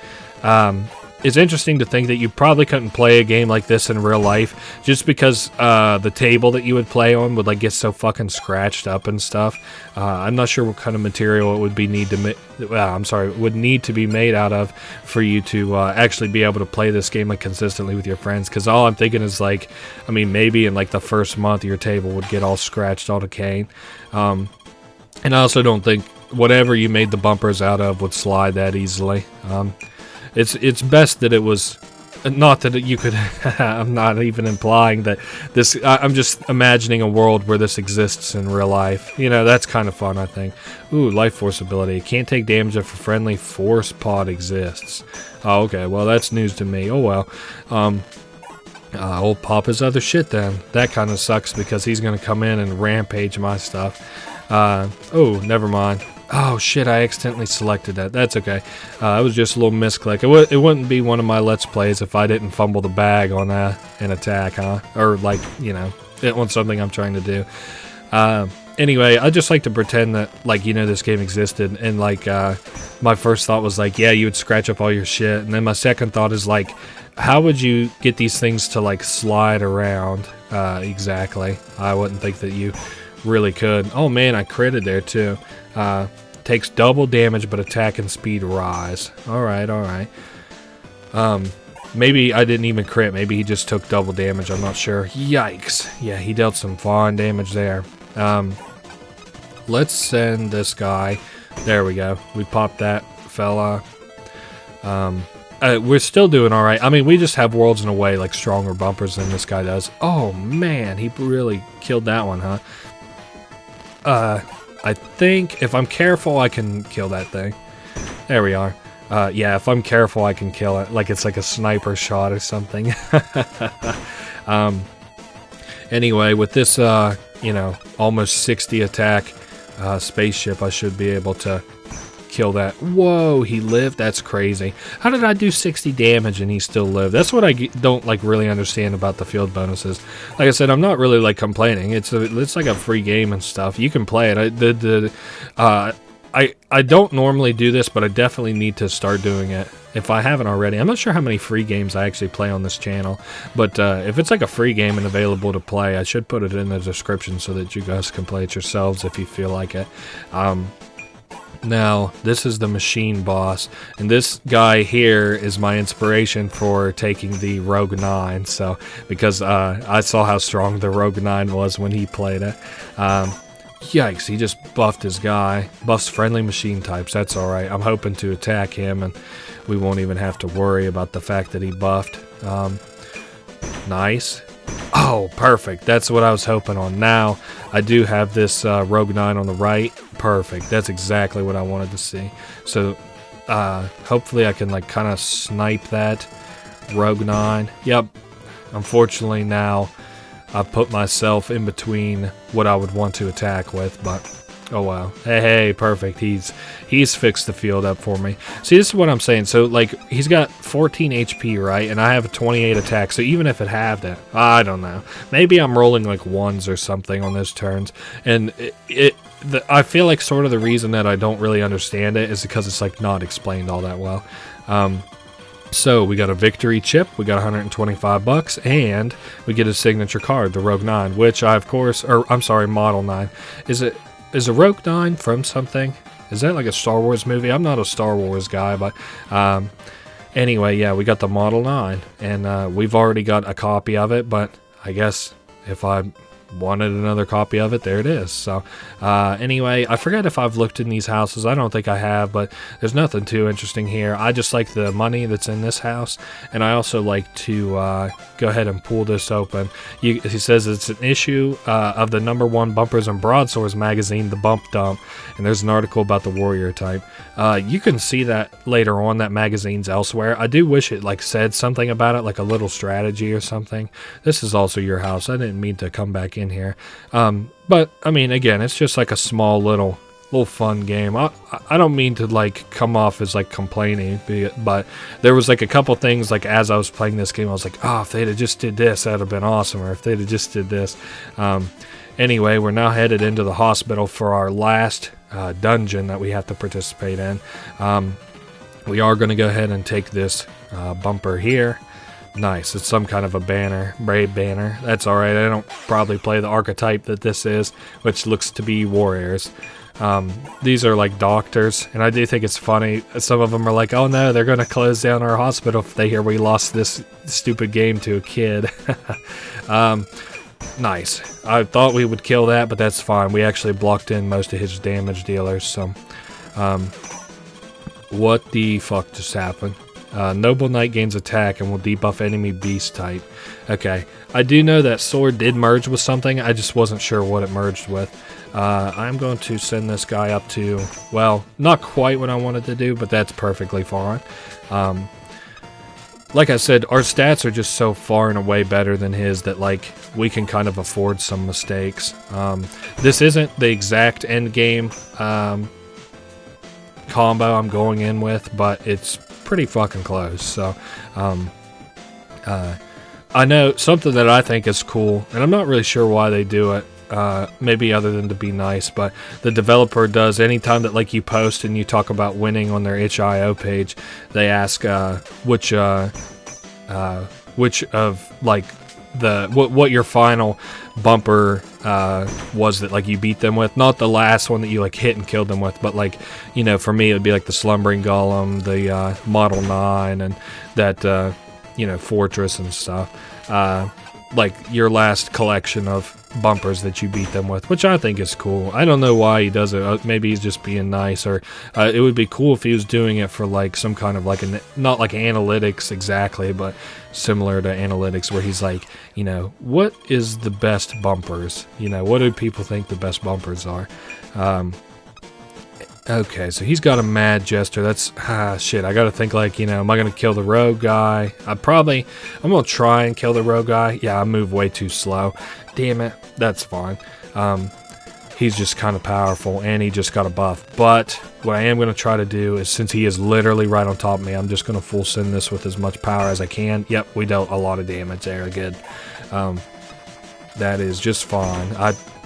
It's interesting to think that you probably couldn't play a game like this in real life, just because the table that you would play on would like get so fucking scratched up and stuff. I'm not sure what kind of material it would be would need to be made out of for you to actually be able to play this game like consistently with your friends. Because all I'm thinking is like, I mean, maybe in like the first month your table would get all scratched, all decaying. And I also don't think whatever you made the bumpers out of would slide that easily. It's best that it was, not that you could, I'm not even implying that this, I'm just imagining a world where this exists in real life. You know, that's kind of fun, I think. Ooh, life force ability. Can't take damage if a friendly force pod exists. Oh, okay, well, that's news to me. Oh, well. I'll pop his other shit then. That kind of sucks because he's going to come in and rampage my stuff. Oh, never mind. Oh shit, I accidentally selected that. That's okay. It was just a little misclick. It wouldn't be one of my Let's Plays if I didn't fumble the bag on an attack, huh? Or like, you know, on something I'm trying to do. Anyway, I just like to pretend that, like, you know, this game existed, and like, my first thought was like, yeah, you would scratch up all your shit, and then my second thought is like, how would you get these things to like slide around? Exactly. I wouldn't think that you really could. Oh man, I critted there too. Takes double damage, but attack and speed rise. Alright, alright. Maybe I didn't even crit. Maybe he just took double damage. I'm not sure. Yikes. Yeah, he dealt some fine damage there. Let's send this guy. There we go. We popped that fella. We're still doing alright. I mean, we just have worlds in a way like stronger bumpers than this guy does. Oh, man. He really killed that one, huh? I think if I'm careful, I can kill that thing. There we are. Yeah, if I'm careful, I can kill it. Like it's like a sniper shot or something. Anyway, with this, you know, almost 60 attack spaceship, I should be able to kill that. Whoa, he lived? That's crazy. How did I do 60 damage and he still lived? That's what I don't like really understand about the field bonuses. Like I said, I'm not really like complaining. It's like a free game and stuff. You can play it. I don't normally do this, but I definitely need to start doing it if I haven't already. I'm not sure how many free games I actually play on this channel, but if it's like a free game and available to play, I should put it in the description so that you guys can play it yourselves if you feel like it. Now, this is the machine boss, and this guy here is my inspiration for taking the Rogue 9, so, because I saw how strong the Rogue 9 was when he played it. Yikes, he just buffed his guy. Buffs friendly machine types, that's alright. I'm hoping to attack him, and we won't even have to worry about the fact that he buffed. Nice. Oh, perfect. That's what I was hoping on. Now, I do have this Rogue 9 on the right. Perfect. That's exactly what I wanted to see. So, hopefully I can, like, kind of snipe that Rogue 9. Yep. Unfortunately, now, I've put myself in between what I would want to attack with, but... oh wow. Hey, perfect. He's fixed the field up for me. See, this is what I'm saying. So, like, he's got 14 HP, right? And I have a 28 attack. So even if it halved it, I don't know. Maybe I'm rolling, like, ones or something on those turns. And I feel like sort of the reason that I don't really understand it is because it's, like, not explained all that well. So, we got a victory chip, we got 125 bucks, and we get a signature card, the Rogue 9, which I, of course, or, I'm sorry, Model 9. Is a Rogue 9 from something? Is that like a Star Wars movie? I'm not a Star Wars guy, but anyway, yeah, we got the Model 9, and we've already got a copy of it, but I guess if I wanted another copy of it. There it is. So anyway, I forget if I've looked in these houses. I don't think I have, but there's nothing too interesting here. I just like the money that's in this house, and I also like to go ahead and pull this open. He says it's an issue of the #1 Bumpers and Broadswords magazine, The Bump Dump, and there's an article about the warrior type. You can see that later on, that magazine's elsewhere. I do wish it like said something about it, like a little strategy or something. This is also your house. I didn't mean to come back in here. But I mean, again, it's just like a small little fun game. I don't mean to like come off as like complaining, but there was like a couple things like as I was playing this game, I was like, oh, if they'd have just did this, that'd have been awesome. Or if they'd have just did this. Anyway, we're now headed into the hospital for our last dungeon that we have to participate in. We are going to go ahead and take this bumper here. Nice. It's some kind of a banner, brave banner. That's alright. I don't probably play the archetype that this is, which looks to be warriors. These are like doctors, and I do think it's funny. Some of them are like, oh no, they're going to close down our hospital if they hear we lost this stupid game to a kid. Nice. I thought we would kill that, but that's fine. We actually blocked in most of his damage dealers, so... what the fuck just happened? Noble Knight gains attack and will debuff enemy beast type. Okay, I do know that sword did merge with something, I just wasn't sure what it merged with. I'm going to send this guy up to, well, not quite what I wanted to do, but that's perfectly fine. Like I said, our stats are just so far and away better than his that, like, we can kind of afford some mistakes. This isn't the exact end game combo I'm going in with, but it's pretty fucking close. So I know something that I think is cool, and I'm not really sure why they do it, maybe other than to be nice, but the developer does, anytime that like you post and you talk about winning on their itch.io page, they ask which of like what your final bumper was that like you beat them with, not the last one that you like hit and killed them with, but like, you know, for me it would be like the Slumbering Golem, the Model 9, and that you know, Fortress and stuff, like your last collection of bumpers that you beat them with, which I think is cool. I don't know why he does it. Maybe he's just being nice, or it would be cool if he was doing it for like some kind of like not like analytics exactly, but similar to analytics, where he's like, you know, what is the best bumpers? You know, what do people think the best bumpers are? Okay, so he's got a mad jester. That's shit. I gotta think, like, you know, am I gonna kill the rogue guy? I'm gonna try and kill the rogue guy. Yeah, I move way too slow. Damn it. That's fine. He's just kind of powerful, and he just got a buff. But what I am gonna try to do is, since he is literally right on top of me, I'm just gonna full send this with as much power as I can. Yep, we dealt a lot of damage there. Good. That is just fine.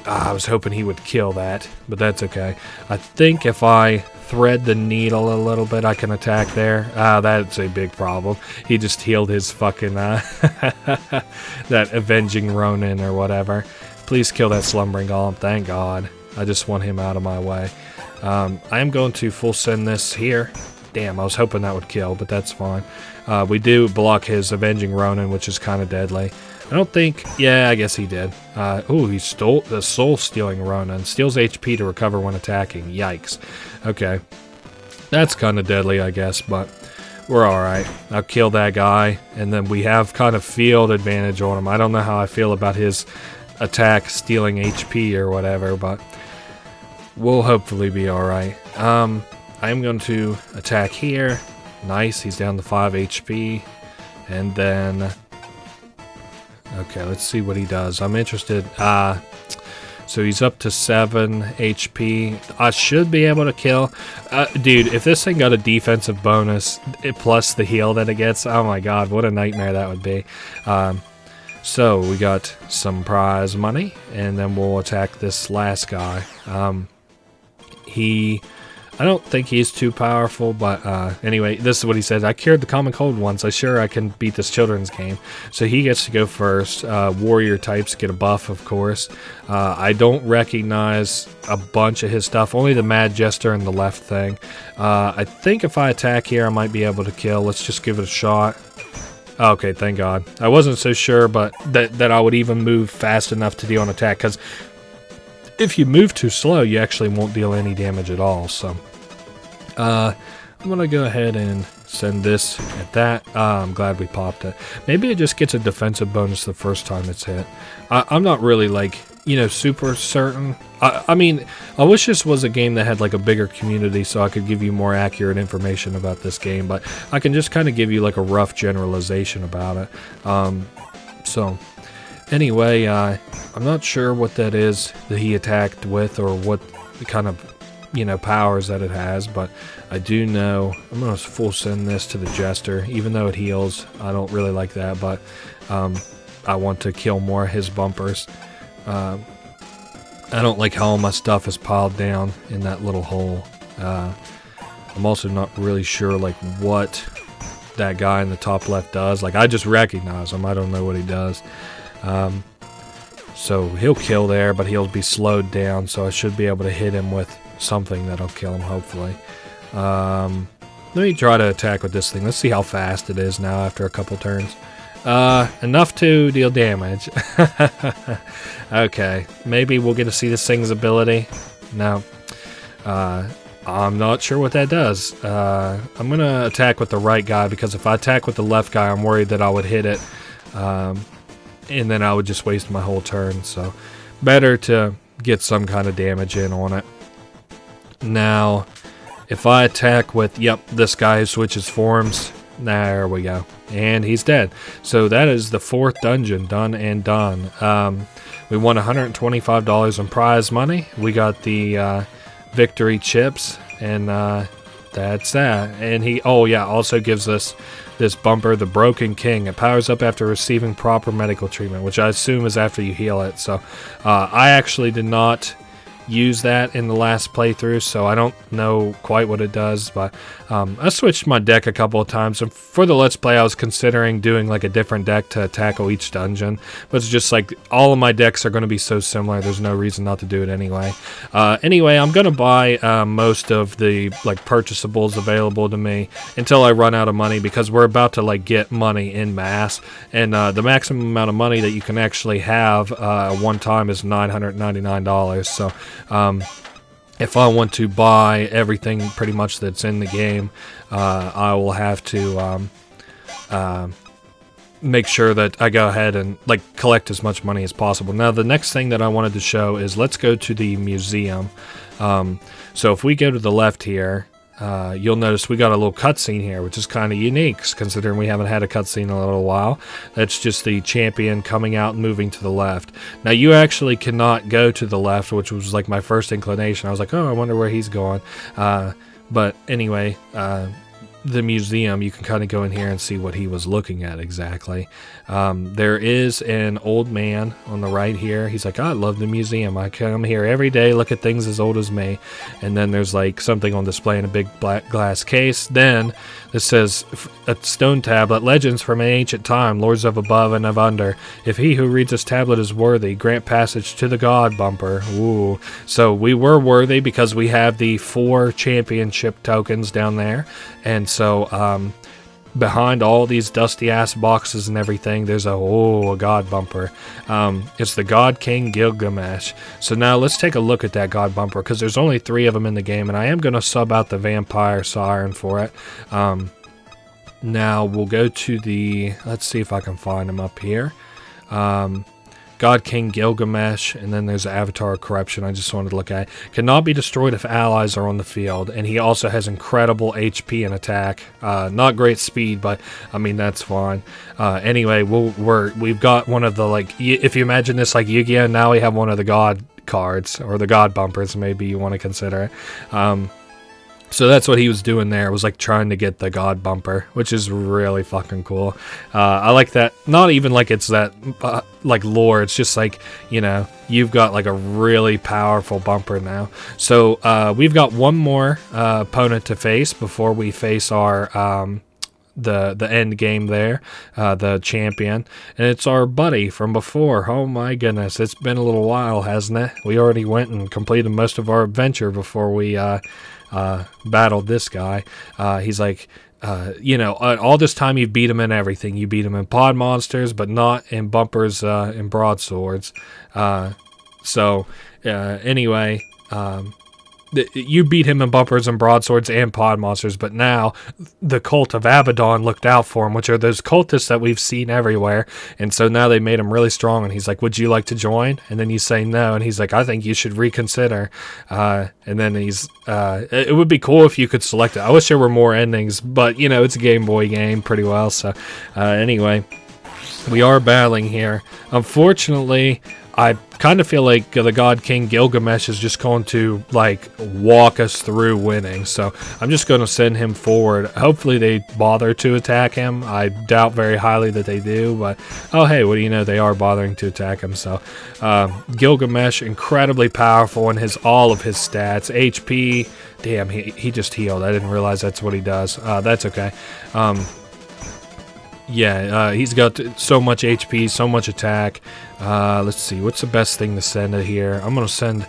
I was hoping he would kill that, but that's okay. I think if I thread the needle a little bit, I can attack there. That's a big problem. He just healed his fucking, that Avenging Ronin or whatever. Please kill that Slumbering Golem, thank God. I just want him out of my way. I am going to full send this here. Damn, I was hoping that would kill, but that's fine. We do block his Avenging Ronin, which is kind of deadly. I don't think... Yeah, I guess he did. Ooh, he stole the soul-stealing Ronin. Steals HP to recover when attacking. Yikes. Okay. That's kind of deadly, I guess, but we're alright. I'll kill that guy, and then we have kind of field advantage on him. I don't know how I feel about his attack stealing HP or whatever, but we'll hopefully be alright. I am going to attack here. Nice, he's down to 5 HP. And then... Okay, let's see what he does. I'm interested. So he's up to 7 HP. I should be able to kill. Dude, if this thing got a defensive bonus plus the heal that it gets, oh my god, what a nightmare that would be. So we got some prize money, and then we'll attack this last guy. I don't think he's too powerful, but anyway, this is what he says. I cured the common cold once. I'm sure I can beat this children's game. So he gets to go first. Warrior types get a buff, of course. I don't recognize a bunch of his stuff. Only the Mad Jester and the left thing. I think if I attack here, I might be able to kill. Let's just give it a shot. Okay, thank God. I wasn't so sure, but that I would even move fast enough to deal an attack, because if you move too slow, you actually won't deal any damage at all. So, I'm going to go ahead and send this at that. I'm glad we popped it. Maybe it just gets a defensive bonus the first time it's hit. I'm not really, like, you know, super certain. I mean, I wish this was a game that had, like, a bigger community so I could give you more accurate information about this game, but I can just kind of give you, like, a rough generalization about it. So, anyway, I'm not sure what that is that he attacked with, or what kind of, you know, powers that it has, but I do know I'm going to full send this to the Jester, even though it heals. I don't really like that, but I want to kill more of his bumpers. I don't like how all my stuff is piled down in that little hole. I'm also not really sure, like, what that guy in the top left does. Like, I just recognize him. I don't know what he does. So he'll kill there, but he'll be slowed down, so I should be able to hit him with something that'll kill him, hopefully. Let me try to attack with this thing. Let's see how fast it is now after a couple turns. Enough to deal damage. Okay, maybe we'll get to see this thing's ability. No. I'm not sure what that does. I'm going to attack with the right guy, because if I attack with the left guy, I'm worried that I would hit it. And then I would just waste my whole turn. So, better to get some kind of damage in on it. Now, if I attack with, yep, this guy who switches forms, there we go. And he's dead. So that is the 4th dungeon done and done. We won $125 in prize money. We got the victory chips, and that's that. And he, oh yeah, also gives us this bumper, the Broken King. It powers up after receiving proper medical treatment, which I assume is after you heal it. So I actually did not use that in the last playthrough, so I don't know quite what it does, but I switched my deck a couple of times, and for the Let's Play I was considering doing like a different deck to tackle each dungeon, but it's just like all of my decks are going to be so similar, there's no reason not to do it anyway. Anyway, I'm going to buy most of the like purchasables available to me until I run out of money, because we're about to like get money in mass, and the maximum amount of money that you can actually have one time is $999, so if I want to buy everything pretty much that's in the game, I will have to make sure that I go ahead and like collect as much money as possible. Now the next thing that I wanted to show is, let's go to the museum. So if we go to the left here, you'll notice we got a little cutscene here, which is kind of unique considering we haven't had a cutscene in a little while. That's just the champion coming out and moving to the left. Now you actually cannot go to the left, which was like my first inclination. I was like, oh, I wonder where he's going. But anyway, the museum, you can kind of go in here and see what he was looking at exactly. There is an old man on the right here. He's like, I love the museum. I come here every day, look at things as old as me. And then there's like something on display in a big black glass case. Then it says a stone tablet, legends from an ancient time, lords of above and of under. If he who reads this tablet is worthy, grant passage to the god bumper. Ooh. So we were worthy because we have the 4 championship tokens down there. And so behind all these dusty ass boxes and everything, there's a god bumper. It's the God King Gilgamesh. So now let's take a look at that god bumper, because there's only 3 of them in the game, and I am going to sub out the vampire siren for it. Now we'll go to the, let's see if I can find him up here. God King Gilgamesh, and then there's the Avatar of Corruption I just wanted to look at. Cannot be destroyed if allies are on the field, and he also has incredible HP and attack. Not great speed, but I mean that's fine. Anyway, we've got one of the, like, if you imagine this like Yu-Gi-Oh, now we have one of the God cards, or the God bumpers, maybe you want to consider it. So that's what he was doing there, was like trying to get the god bumper, which is really fucking cool. I like that. Not even like it's that like lore, it's just like, you know, you've got like a really powerful bumper now. So we've got one more opponent to face before we face our the end game there, the champion, and it's our buddy from before. Oh my goodness, it's been a little while, hasn't it? We already went and completed most of our adventure before we battled this guy. He's like, all this time you've beat him in everything. You beat him in Pod Monsters, but not in Bumpers and Broadswords. Anyway, you beat him in Bumpers and Broadswords and Pod Monsters, but now the cult of Abaddon looked out for him, which are those cultists that we've seen everywhere. And so now they made him really strong, and he's like, would you like to join? And then you say no, and he's like, I think you should reconsider. And then it would be cool if you could select it. I wish there were more endings, but, it's a Game Boy game pretty well. So anyway, we are battling here. Unfortunately, I kind of feel like the God King Gilgamesh is just going to, walk us through winning. So I'm just going to send him forward. Hopefully they bother to attack him. I doubt very highly that they do, but, oh, hey, what do you know? They are bothering to attack him. So Gilgamesh, incredibly powerful in all of his stats. HP, damn, he just healed. I didn't realize that's what he does. That's okay. He's got so much HP, so much attack. Let's see, what's the best thing to send it here? I'm gonna send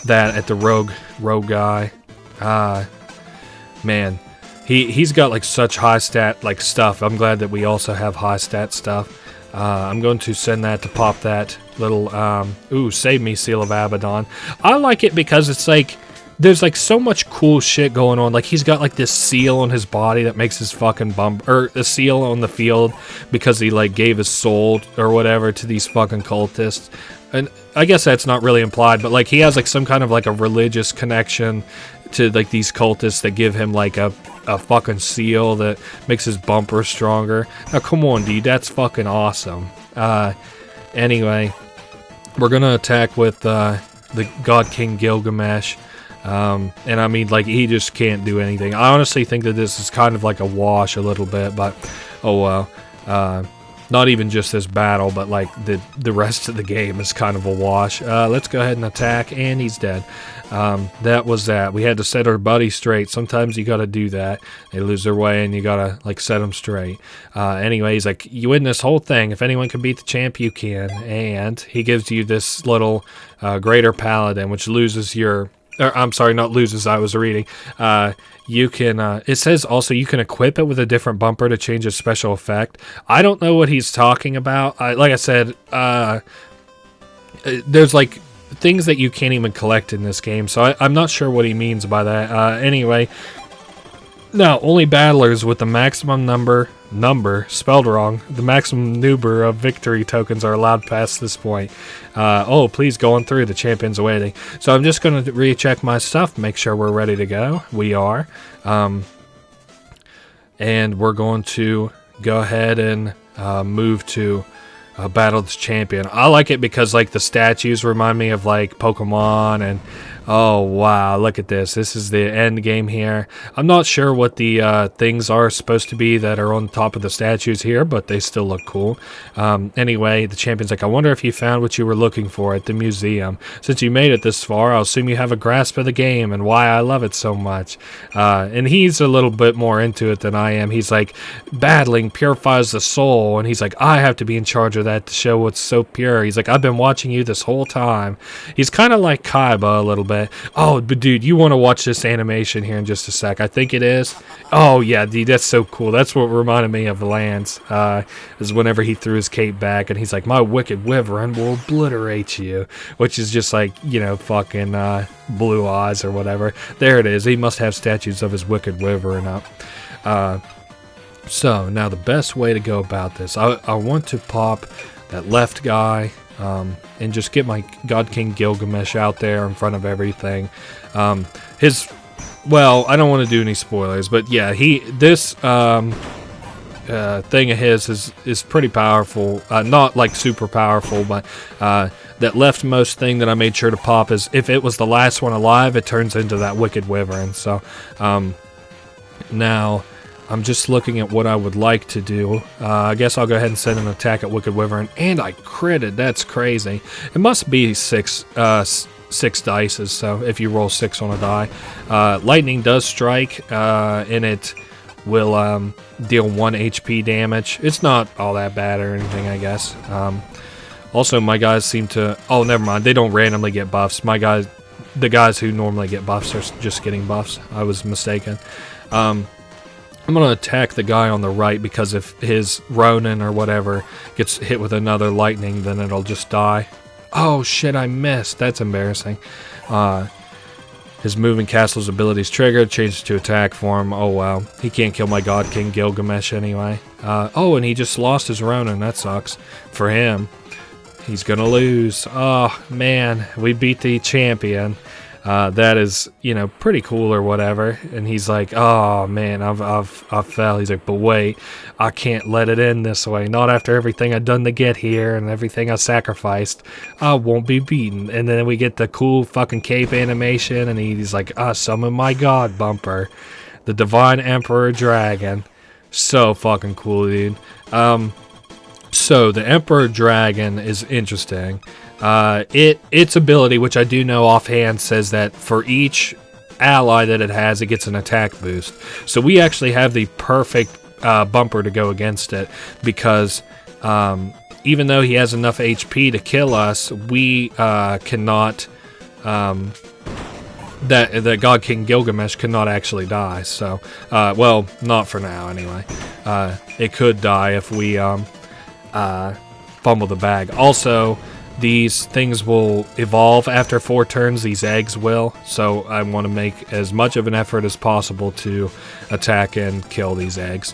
that at the rogue guy. Man, he's got such high stat stuff. I'm glad that we also have high stat stuff. I'm going to send that to pop that little save me Seal of Abaddon. I like it because it's there's so much cool shit going on. He's got this seal on his body that makes his fucking a seal on the field because he gave his soul or whatever to these fucking cultists. And I guess that's not really implied, but he has some kind of a religious connection to these cultists that give him a fucking seal that makes his bumper stronger. Now come on, dude, that's fucking awesome. Anyway, we're gonna attack with the God King Gilgamesh. And I mean, he just can't do anything. I honestly think that this is kind of a wash a little bit, but oh well. Not even just this battle, but the rest of the game is kind of a wash. Let's go ahead and attack, and he's dead. That was that. We had to set our buddy straight. Sometimes you gotta do that. They lose their way, and you gotta set them straight. Anyway, he's like, you win this whole thing. If anyone can beat the champ, you can. And he gives you this little Greater Paladin, which loses your... I'm sorry, not loses, I was reading. You can, it says also you can equip it with a different bumper to change its special effect. I don't know what he's talking about. Like I said, there's things that you can't even collect in this game, so I'm not sure what he means by that. Anyway, now, only battlers with the maximum number, spelled wrong, the maximum number of victory tokens are allowed past this point. Please go on through, the champion's awaiting. So I'm just going to recheck my stuff, make sure we're ready to go. We are. And we're going to go ahead and move to battle this champion. I like it because the statues remind me of Pokemon, and oh wow, look at this. This is the end game here. I'm not sure what the things are supposed to be that are on top of the statues here, but they still look cool. Anyway, the champion's I wonder if you found what you were looking for at the museum. Since you made it this far, I'll assume you have a grasp of the game and why I love it so much. And he's a little bit more into it than I am. He's battling purifies the soul, and he's I have to be in charge of that to show what's so pure. He's I've been watching you this whole time. He's kind of like Kaiba a little bit. Oh, but dude, you want to watch this animation here in just a sec. I think it is. Oh, yeah, dude, that's so cool. That's what reminded me of Lance. Is whenever he threw his cape back, and he's my wicked wyvern will obliterate you. Which is just fucking blue eyes or whatever. There it is. He must have statues of his wicked wyvern up. So, now the best way to go about this. I want to pop that left guy. And just get my God King Gilgamesh out there in front of everything. I don't want to do any spoilers, but yeah, this thing of his is pretty powerful. Not super powerful, but that leftmost thing that I made sure to pop is if it was the last one alive, it turns into that wicked wyvern. So now I'm just looking at what I would like to do. I guess I'll go ahead and send an attack at Wicked Wyvern, and I critted. That's crazy. It must be six dices, so if you roll 6 on a die. Lightning does strike, and it will deal 1 HP damage. It's not all that bad or anything, I guess. Also, my guys seem to... Oh, never mind. They don't randomly get buffs. The guys who normally get buffs are just getting buffs. I was mistaken. I'm going to attack the guy on the right because if his Ronin or whatever gets hit with another lightning, then it'll just die. Oh shit, I missed. That's embarrassing. His moving castle's abilities triggered, changed to attack form. Oh wow. He can't kill my God King Gilgamesh anyway. Oh, and he just lost his Ronin. That sucks for him. He's gonna lose. Oh man, we beat the champion. That is, you know, pretty cool or whatever. And he's like, oh man, I fell. He's like, but wait, I can't let it end this way. Not after everything I've done to get here and everything I sacrificed. I won't be beaten. And then we get the cool fucking cape animation, and he's like, summon my god, Bumper, the Divine Emperor Dragon. So fucking cool, dude. So the Emperor Dragon is interesting. Its ability, which I do know offhand, says that for each ally that it has, it gets an attack boost. So we actually have the perfect Bumper to go against it, because even though he has enough HP to kill us, we cannot. That God King Gilgamesh cannot actually die. So, well, not for now anyway. It could die if we fumble the bag. Also, these things will evolve after 4 turns, these eggs will, so I want to make as much of an effort as possible to attack and kill these eggs.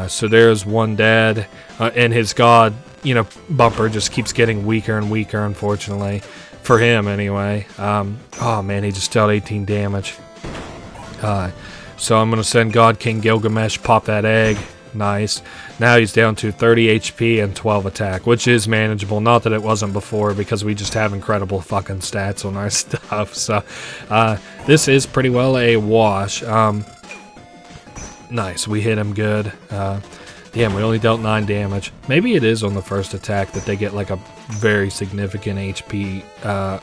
So there's one dead, and his god, you know, Bumper just keeps getting weaker and weaker, unfortunately, for him anyway. Oh man, he just dealt 18 damage. So I'm going to send God King Gilgamesh, pop that egg. Nice. Now he's down to 30 HP and 12 attack, which is manageable. Not that it wasn't before, because we just have incredible fucking stats on our stuff. So this is pretty well a wash. Nice. We hit him good. Damn, we only dealt 9 damage. Maybe it is on the first attack that they get like a very significant HP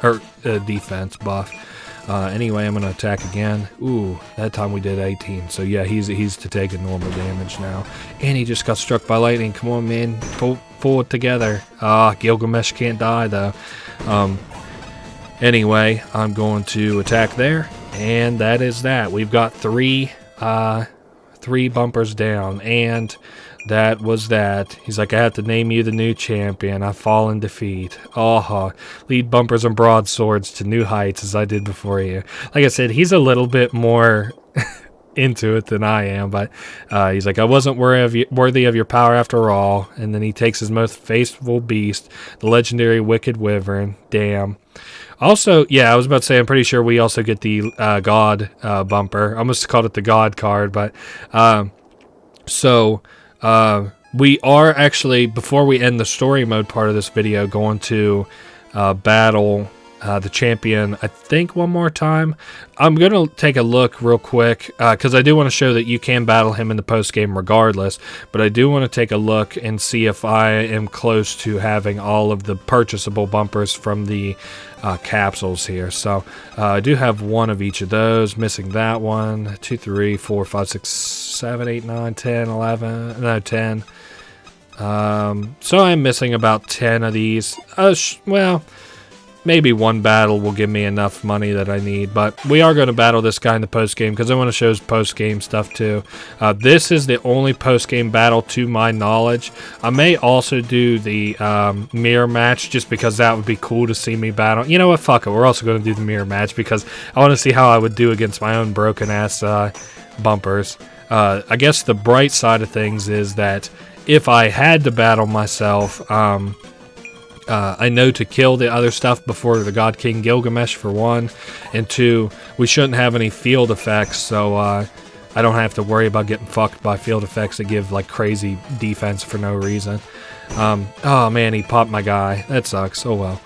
or defense buff. Anyway, I'm going to attack again. Ooh, that time we did 18. So yeah, he's to take a normal damage now. And he just got struck by lightning. Come on, man. Pull it together. Gilgamesh can't die, though. Anyway, I'm going to attack there. And that is that. We've got 3 bumpers down. And that was that. He's like, I have to name you the new champion. I fall in defeat. Lead Bumpers and Broadswords to new heights as I did before you. Like I said, he's a little bit more into it than I am, but he's like, I wasn't worthy of your power after all. And then he takes his most faithful beast, the legendary Wicked Wyvern. Damn. Also, yeah, I was about to say, I'm pretty sure we also get the God Bumper. I almost called it the God card, but we are actually, before we end the story mode part of this video, going to battle the champion, I think, one more time. I'm going to take a look real quick, because I do want to show that you can battle him in the post-game regardless, but I do want to take a look and see if I am close to having all of the purchasable bumpers from the capsules here. So I do have one of each of those, missing that one. 2, 3, 4, 5, 6, 7, 8, 9, 10, 11, no, 10. So I'm missing about 10 of these. Well, maybe one battle will give me enough money that I need, but we are going to battle this guy in the post-game because I want to show his post-game stuff too. This is the only post-game battle to my knowledge. I may also do the mirror match just because that would be cool to see me battle. You know what? Fuck it. We're also going to do the mirror match because I want to see how I would do against my own broken-ass bumpers. I guess the bright side of things is that if I had to battle myself, I know to kill the other stuff before the God King Gilgamesh, for one, and 2, we shouldn't have any field effects, so I don't have to worry about getting fucked by field effects that give like crazy defense for no reason. Oh man, he popped my guy. That sucks. Oh well.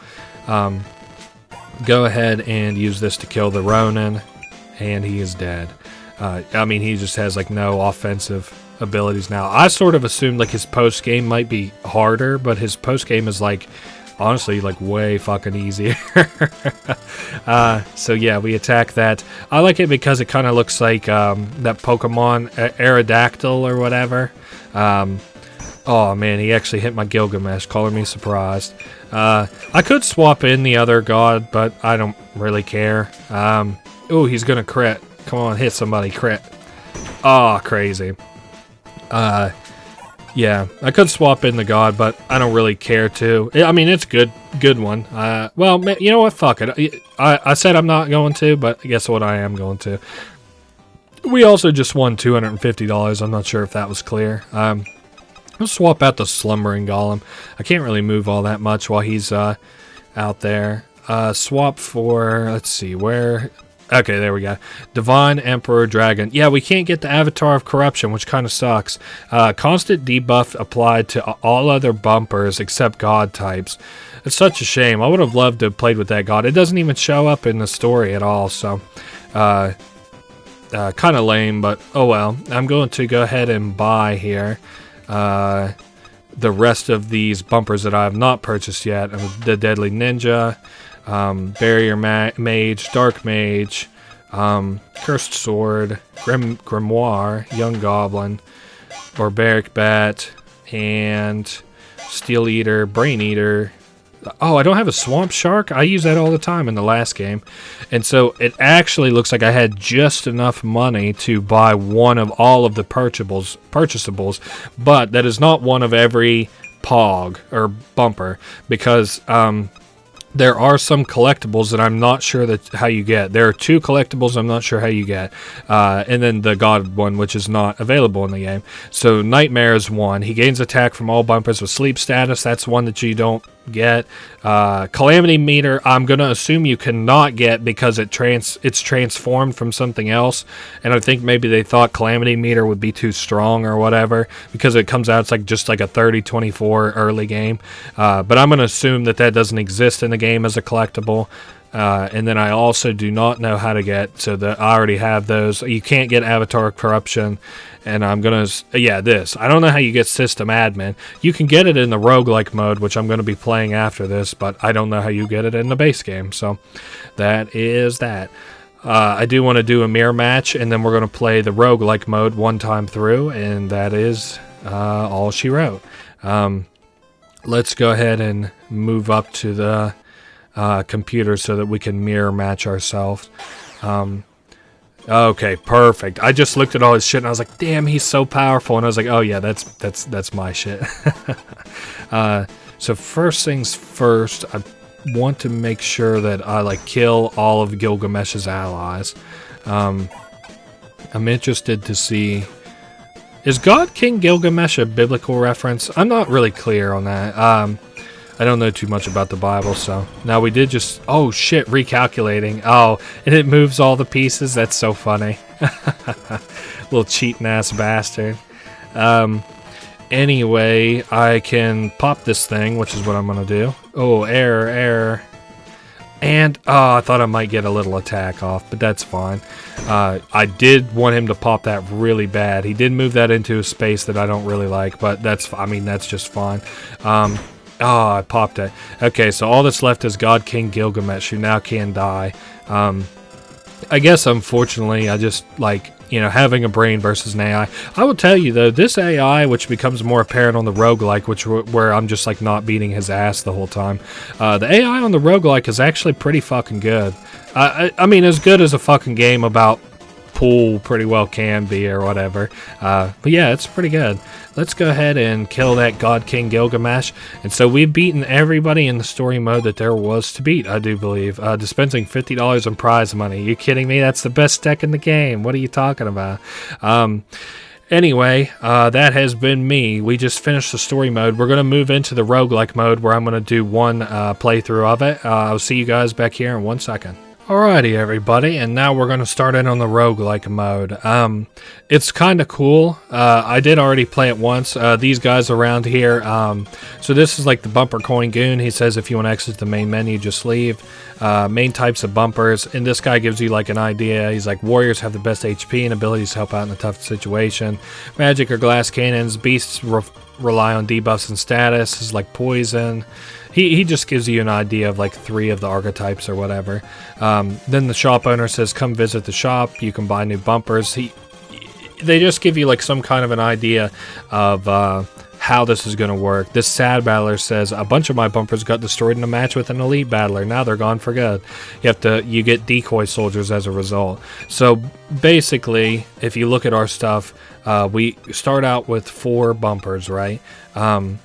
Go ahead and use this to kill the Ronin, and he is dead. I mean, he just has like no offensive abilities now. I sort of assumed like his post game might be harder, but his post game is like honestly like way fucking easier. So yeah, we attack that. I like it because it kind of looks like that Pokemon Aerodactyl or whatever. Oh man, he actually hit my Gilgamesh, calling me surprised. I could swap in the other god, but I don't really care. Oh, he's gonna crit. Come on, hit somebody, crit. Oh, crazy. Yeah, I could swap in the god, but I don't really care to. I mean, it's good one. Well, you know what? Fuck it. I said I'm not going to, but guess what? I am going to. We also just won $250. I'm not sure if that was clear. Let's swap out the slumbering golem. I can't really move all that much while he's out there. Swap for, let's see, where... Okay, there we go. Divine Emperor Dragon. Yeah, we can't get the Avatar of Corruption, which kind of sucks. Constant debuff applied to all other bumpers except god types. It's such a shame. I would have loved to have played with that god. It doesn't even show up in the story at all, so... kind of lame, but oh well. I'm going to go ahead and buy here the rest of these bumpers that I have not purchased yet. The Deadly Ninja... Barrier Mage, Dark Mage, Cursed Sword, Grimoire, Young Goblin, Barbaric Bat, and Steel Eater, Brain Eater. Oh, I don't have a Swamp Shark? I use that all the time in the last game. And so it actually looks like I had just enough money to buy one of all of the purchasables, but that is not one of every pog or bumper, because there are some collectibles that I'm not sure that how you get. There are 2 collectibles I'm not sure how you get. And then the God one, which is not available in the game. So Nightmare is one. He gains attack from all bumpers with sleep status. That's one that you don't get. Calamity Meter, I'm going to assume you cannot get because it's transformed from something else. And I think maybe they thought Calamity Meter would be too strong or whatever, because it comes out, it's just like a 30-24 early game. But I'm going to assume that doesn't exist in the game as a collectible. And then I also do not know how to get, so that I already have those. You can't get Avatar Corruption, and I'm gonna, this. I don't know how you get System Admin. You can get it in the Roguelike mode, which I'm gonna be playing after this, but I don't know how you get it in the base game. So that is that. I do want to do a mirror match, and then we're gonna play the Roguelike mode one time through, and that is all she wrote. Let's go ahead and move up to the computer so that we can mirror match ourselves. Okay, perfect. I just looked at all his shit and I was like, damn, he's so powerful. And I was like, oh yeah, that's my shit. So first things first, I want to make sure that I kill all of Gilgamesh's allies. I'm interested to see, is God King Gilgamesh a biblical reference? I'm not really clear on that. I don't know too much about the Bible, so... Now, we did just... Oh, shit, recalculating. Oh, and it moves all the pieces? That's so funny. Little cheating-ass bastard. Anyway, I can pop this thing, which is what I'm gonna do. Oh, error. And, I thought I might get a little attack off, but that's fine. I did want him to pop that really bad. He did move that into a space that I don't really like, but that's just fine. Oh, I popped it. Okay, so all that's left is God King Gilgamesh, who now can die. I guess, unfortunately, I just, having a brain versus an AI. I will tell you, though, this AI, which becomes more apparent on the Roguelike, where I'm just, not beating his ass the whole time. The AI on the Roguelike is actually pretty fucking good. I mean, as good as a fucking game about pool pretty well can be or whatever. But yeah, it's pretty good. Let's go ahead and kill that God King Gilgamesh. And so we've beaten everybody in the story mode that there was to beat, I do believe. Dispensing $50 in prize money. You kidding me? That's the best deck in the game. What are you talking about? Anyway, that has been me. We just finished the story mode. We're going to move into the roguelike mode where I'm going to do one playthrough of it. I'll see you guys back here in 1 second. Alrighty, everybody, and now we're going to start in on the roguelike mode. It's kind of cool. I did already play it once. These guys around here, so this is like the bumper coin goon. He says if you want to exit the main menu, just leave. Main types of bumpers, and this guy gives you like an idea. He's like, warriors have the best HP and abilities to help out in a tough situation. Magic or glass cannons. Beasts rely on debuffs and status. Is like poison. He just gives you an idea of like 3 of the archetypes or whatever. Then the shop owner says, come visit the shop. You can buy new bumpers. They just give you like some kind of an idea of how this is going to work. This sad battler says, a bunch of my bumpers got destroyed in a match with an elite battler. Now they're gone for good. You get decoy soldiers as a result. So basically, if you look at our stuff, we start out with 4 bumpers, right? And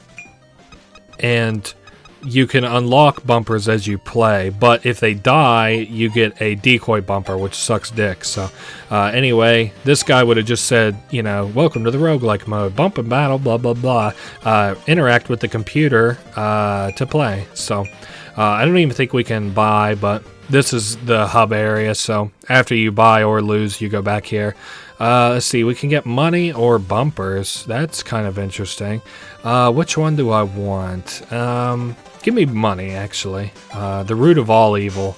you can unlock bumpers as you play, but if they die, you get a decoy bumper, which sucks dick. So anyway, this guy would have just said, welcome to the roguelike mode, bump and battle, blah, blah, blah. Interact with the computer to play. So I don't even think we can buy, but this is the hub area. So after you buy or lose, you go back here. Let's see, we can get money or bumpers. That's kind of interesting. Which one do I want? Give me money, actually. The root of all evil.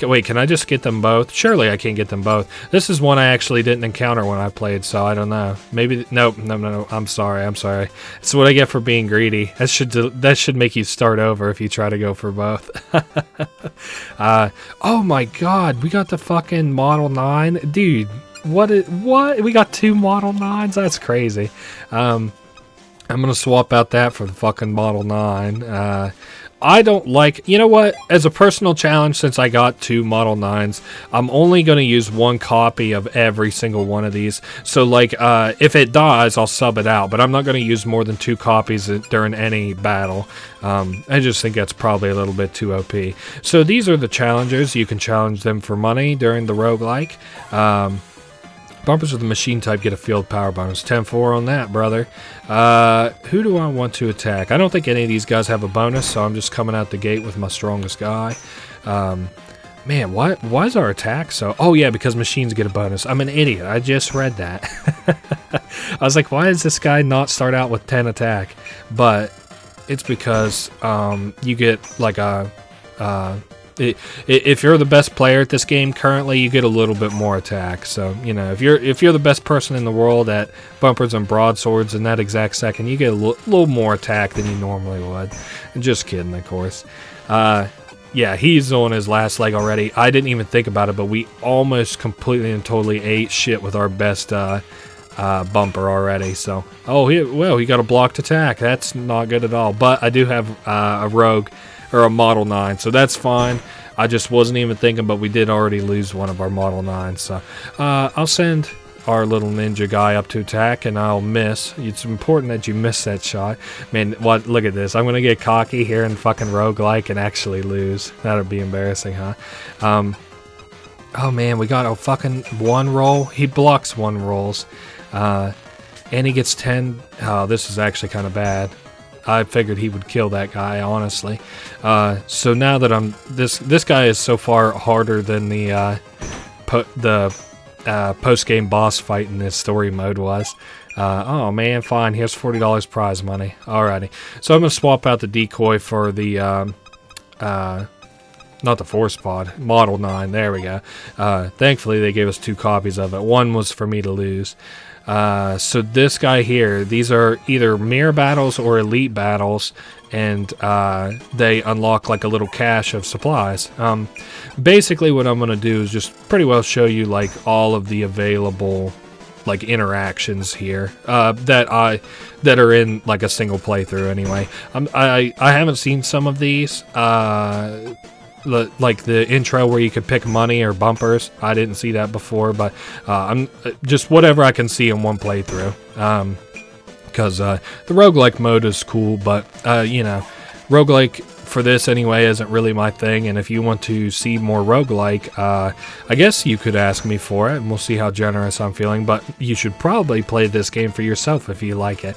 Wait, can I just get them both? Surely I can't get them both. This is one I actually didn't encounter when I played, so I don't know. Maybe, no. I'm sorry. It's what I get for being greedy. That should make you start over if you try to go for both. Oh my god, we got the fucking Model 9. Dude, what? We got 2 Model 9s? That's crazy. I'm going to swap out that for the fucking Model 9. I don't like... You know what? As a personal challenge, since I got 2 Model 9s, I'm only going to use 1 copy of every single one of these. So, like, if it dies, I'll sub it out. But I'm not going to use more than 2 copies during any battle. I just think that's probably a little bit too OP. So these are the challengers. You can challenge them for money during the roguelike. Bumpers with the machine type get a field power bonus. 10-4 on that, brother. Who do I want to attack? I don't think any of these guys have a bonus, so I'm just coming out the gate with my strongest guy. Man, why is our attack so... Oh, yeah, because machines get a bonus. I'm an idiot. I just read that. I was like, why does this guy not start out with 10 attack? But it's because you get, like, a... if you're the best player at this game currently, you get a little bit more attack. So, if you're the best person in the world at Bumpers and Broadswords in that exact second, you get a little more attack than you normally would. Just kidding, of course. Yeah, he's on his last leg already. I didn't even think about it, but we almost completely and totally ate shit with our best bumper already. So, he got a blocked attack. That's not good at all. But I do have a rogue, or a Model 9, so that's fine. I just wasn't even thinking, but we did already lose one of our Model 9s. So I'll send our little ninja guy up to attack, and I'll miss. It's important that you miss that shot. Man, look at this. I'm going to get cocky here and fucking roguelike and actually lose. That would be embarrassing, huh? Oh, man, we got a fucking 1 roll. He blocks 1 rolls. And he gets 10. Oh, this is actually kind of bad. I figured he would kill that guy, honestly. So now that this guy is so far harder than the post-game boss fight in this story mode was. Oh man, fine. Here's $40 prize money. Alrighty. So I'm gonna swap out the decoy for the not the force pod, Model 9. There we go. Thankfully, they gave us 2 copies of it. 1 was for me to lose. So this guy here, these are either mirror battles or elite battles, and they unlock like a little cache of supplies. Basically what I'm going to do is just pretty well show you like all of the available like interactions here that are in like a single playthrough anyway. I haven't seen some of these. Like the intro where you could pick money or bumpers. I didn't see that before, but I'm just whatever I can see in one playthrough. Because the roguelike mode is cool, but roguelike for this anyway isn't really my thing. And if you want to see more roguelike, I guess you could ask me for it, and we'll see how generous I'm feeling. But you should probably play this game for yourself if you like it,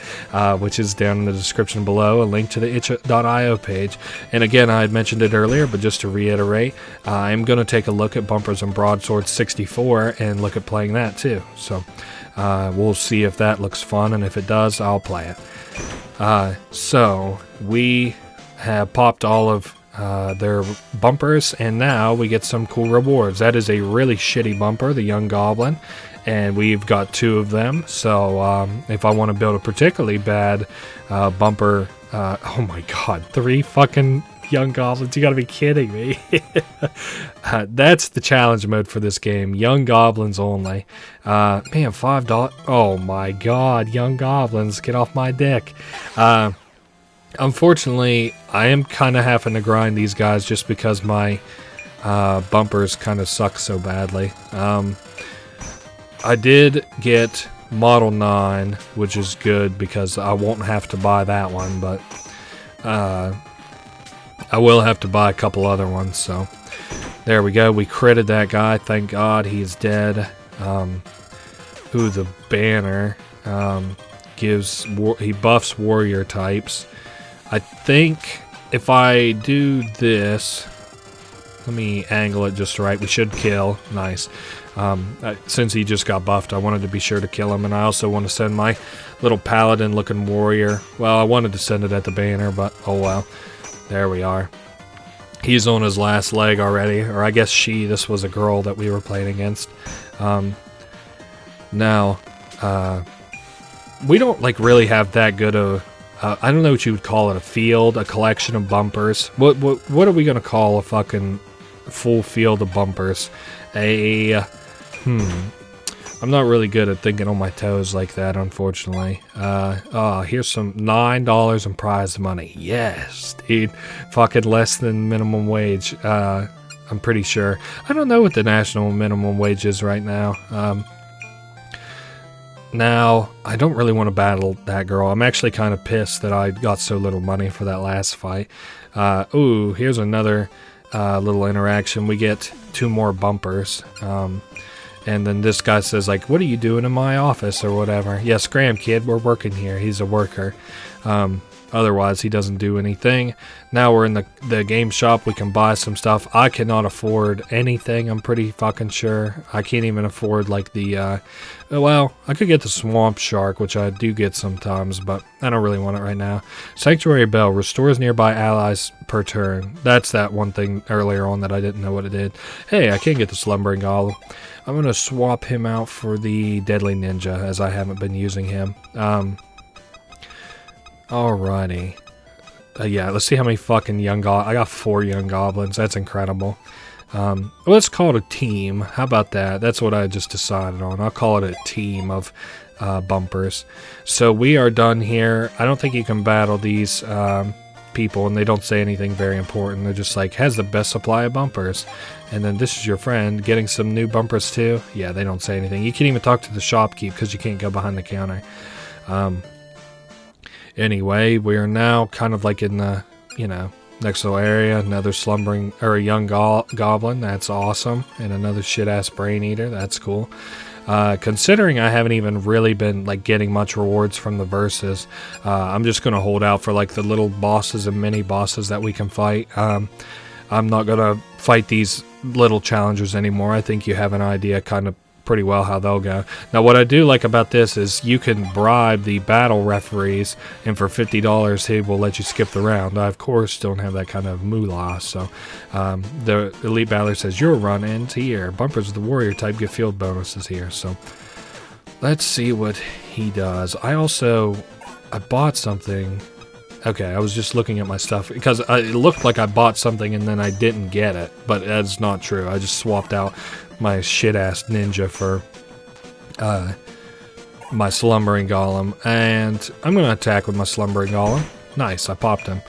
which is down in the description below, a link to the itch.io page. And again, I had mentioned it earlier, but just to reiterate, I'm going to take a look at Bumpers and Broadswords 64 and look at playing that too. So we'll see if that looks fun, and if it does, I'll play it. So we have popped all of their bumpers, and now we get some cool rewards. That is a really shitty bumper, the Young Goblin, and we've got 2 of them. So if I want to build a particularly bad bumper, oh my god, 3 fucking young goblins. You gotta be kidding me. That's the challenge mode for this game. Young goblins only. Man, $5. Oh my god, young goblins, get off my dick. Unfortunately, I am kind of having to grind these guys just because my bumpers kind of suck so badly. I did get Model 9, which is good because I won't have to buy that one, but I will have to buy a couple other ones. So there we go. We critted that guy. Thank God he's dead. Ooh, the banner he buffs warrior types. I think if I do this, let me angle it just right. We should kill. Nice. Since he just got buffed, I wanted to be sure to kill him, and I also want to send my little paladin-looking warrior. Well, I wanted to send it at the banner, but oh well. There we are. He's on his last leg already, or I guess she. This was a girl that we were playing against. Now, we don't like really have that good of. I don't know what you would call it. A field, a collection of bumpers. What are we gonna call a fucking full field of bumpers? I'm not really good at thinking on my toes like that, unfortunately. Here's some $9 in prize money. Yes, dude. Fucking less than minimum wage. I'm pretty sure. I don't know what the national minimum wage is right now. Now, I don't really want to battle that girl. I'm actually kind of pissed that I got so little money for that last fight. Ooh, here's another little interaction. We get 2 more bumpers. And then this guy says, like, what are you doing in my office or whatever? Yeah, scram, kid. We're working here. He's a worker. Otherwise, he doesn't do anything. Now we're in the game shop. We can buy some stuff. I cannot afford anything. I'm pretty fucking sure. I can't even afford, like, the... well, I could get the Swamp Shark, which I do get sometimes, but I don't really want it right now. Sanctuary Bell restores nearby allies per turn. That's that one thing earlier on that I didn't know what it did. Hey, I can't get the Slumbering Golem. I'm going to swap him out for the Deadly Ninja, as I haven't been using him. Alrighty. Yeah, let's see how many fucking young goblins. I got 4 young goblins. That's incredible. Let's call it a team. How about that? That's what I just decided on. I'll call it a team of bumpers. So we are done here. I don't think you can battle these people, and they don't say anything very important. They're just like, has the best supply of bumpers. And then this is your friend getting some new bumpers too. Yeah, they don't say anything. You can't even talk to the shopkeep because you can't go behind the counter. Anyway, we are now kind of like in the, next little area. Another slumbering, or a young goblin. That's awesome. And another shit-ass brain eater. That's cool. Considering I haven't even really been like getting much rewards from the verses, I'm just going to hold out for like the little bosses and mini bosses that we can fight. I'm not going to fight these little challengers anymore. I think you have an idea kind of pretty well how they'll go. Now, what I do like about this is you can bribe the battle referees, and for $50 he will let you skip the round. I, of course, don't have that kind of moolah, so the elite battler says, your run ends here. Bumpers of the warrior type get field bonuses here, so let's see what he does. I bought something. Okay, I was just looking at my stuff because it looked like I bought something and then I didn't get it, but that's not true. I just swapped out my shit-ass ninja for my slumbering golem, and I'm going to attack with my slumbering golem. Nice, I popped him.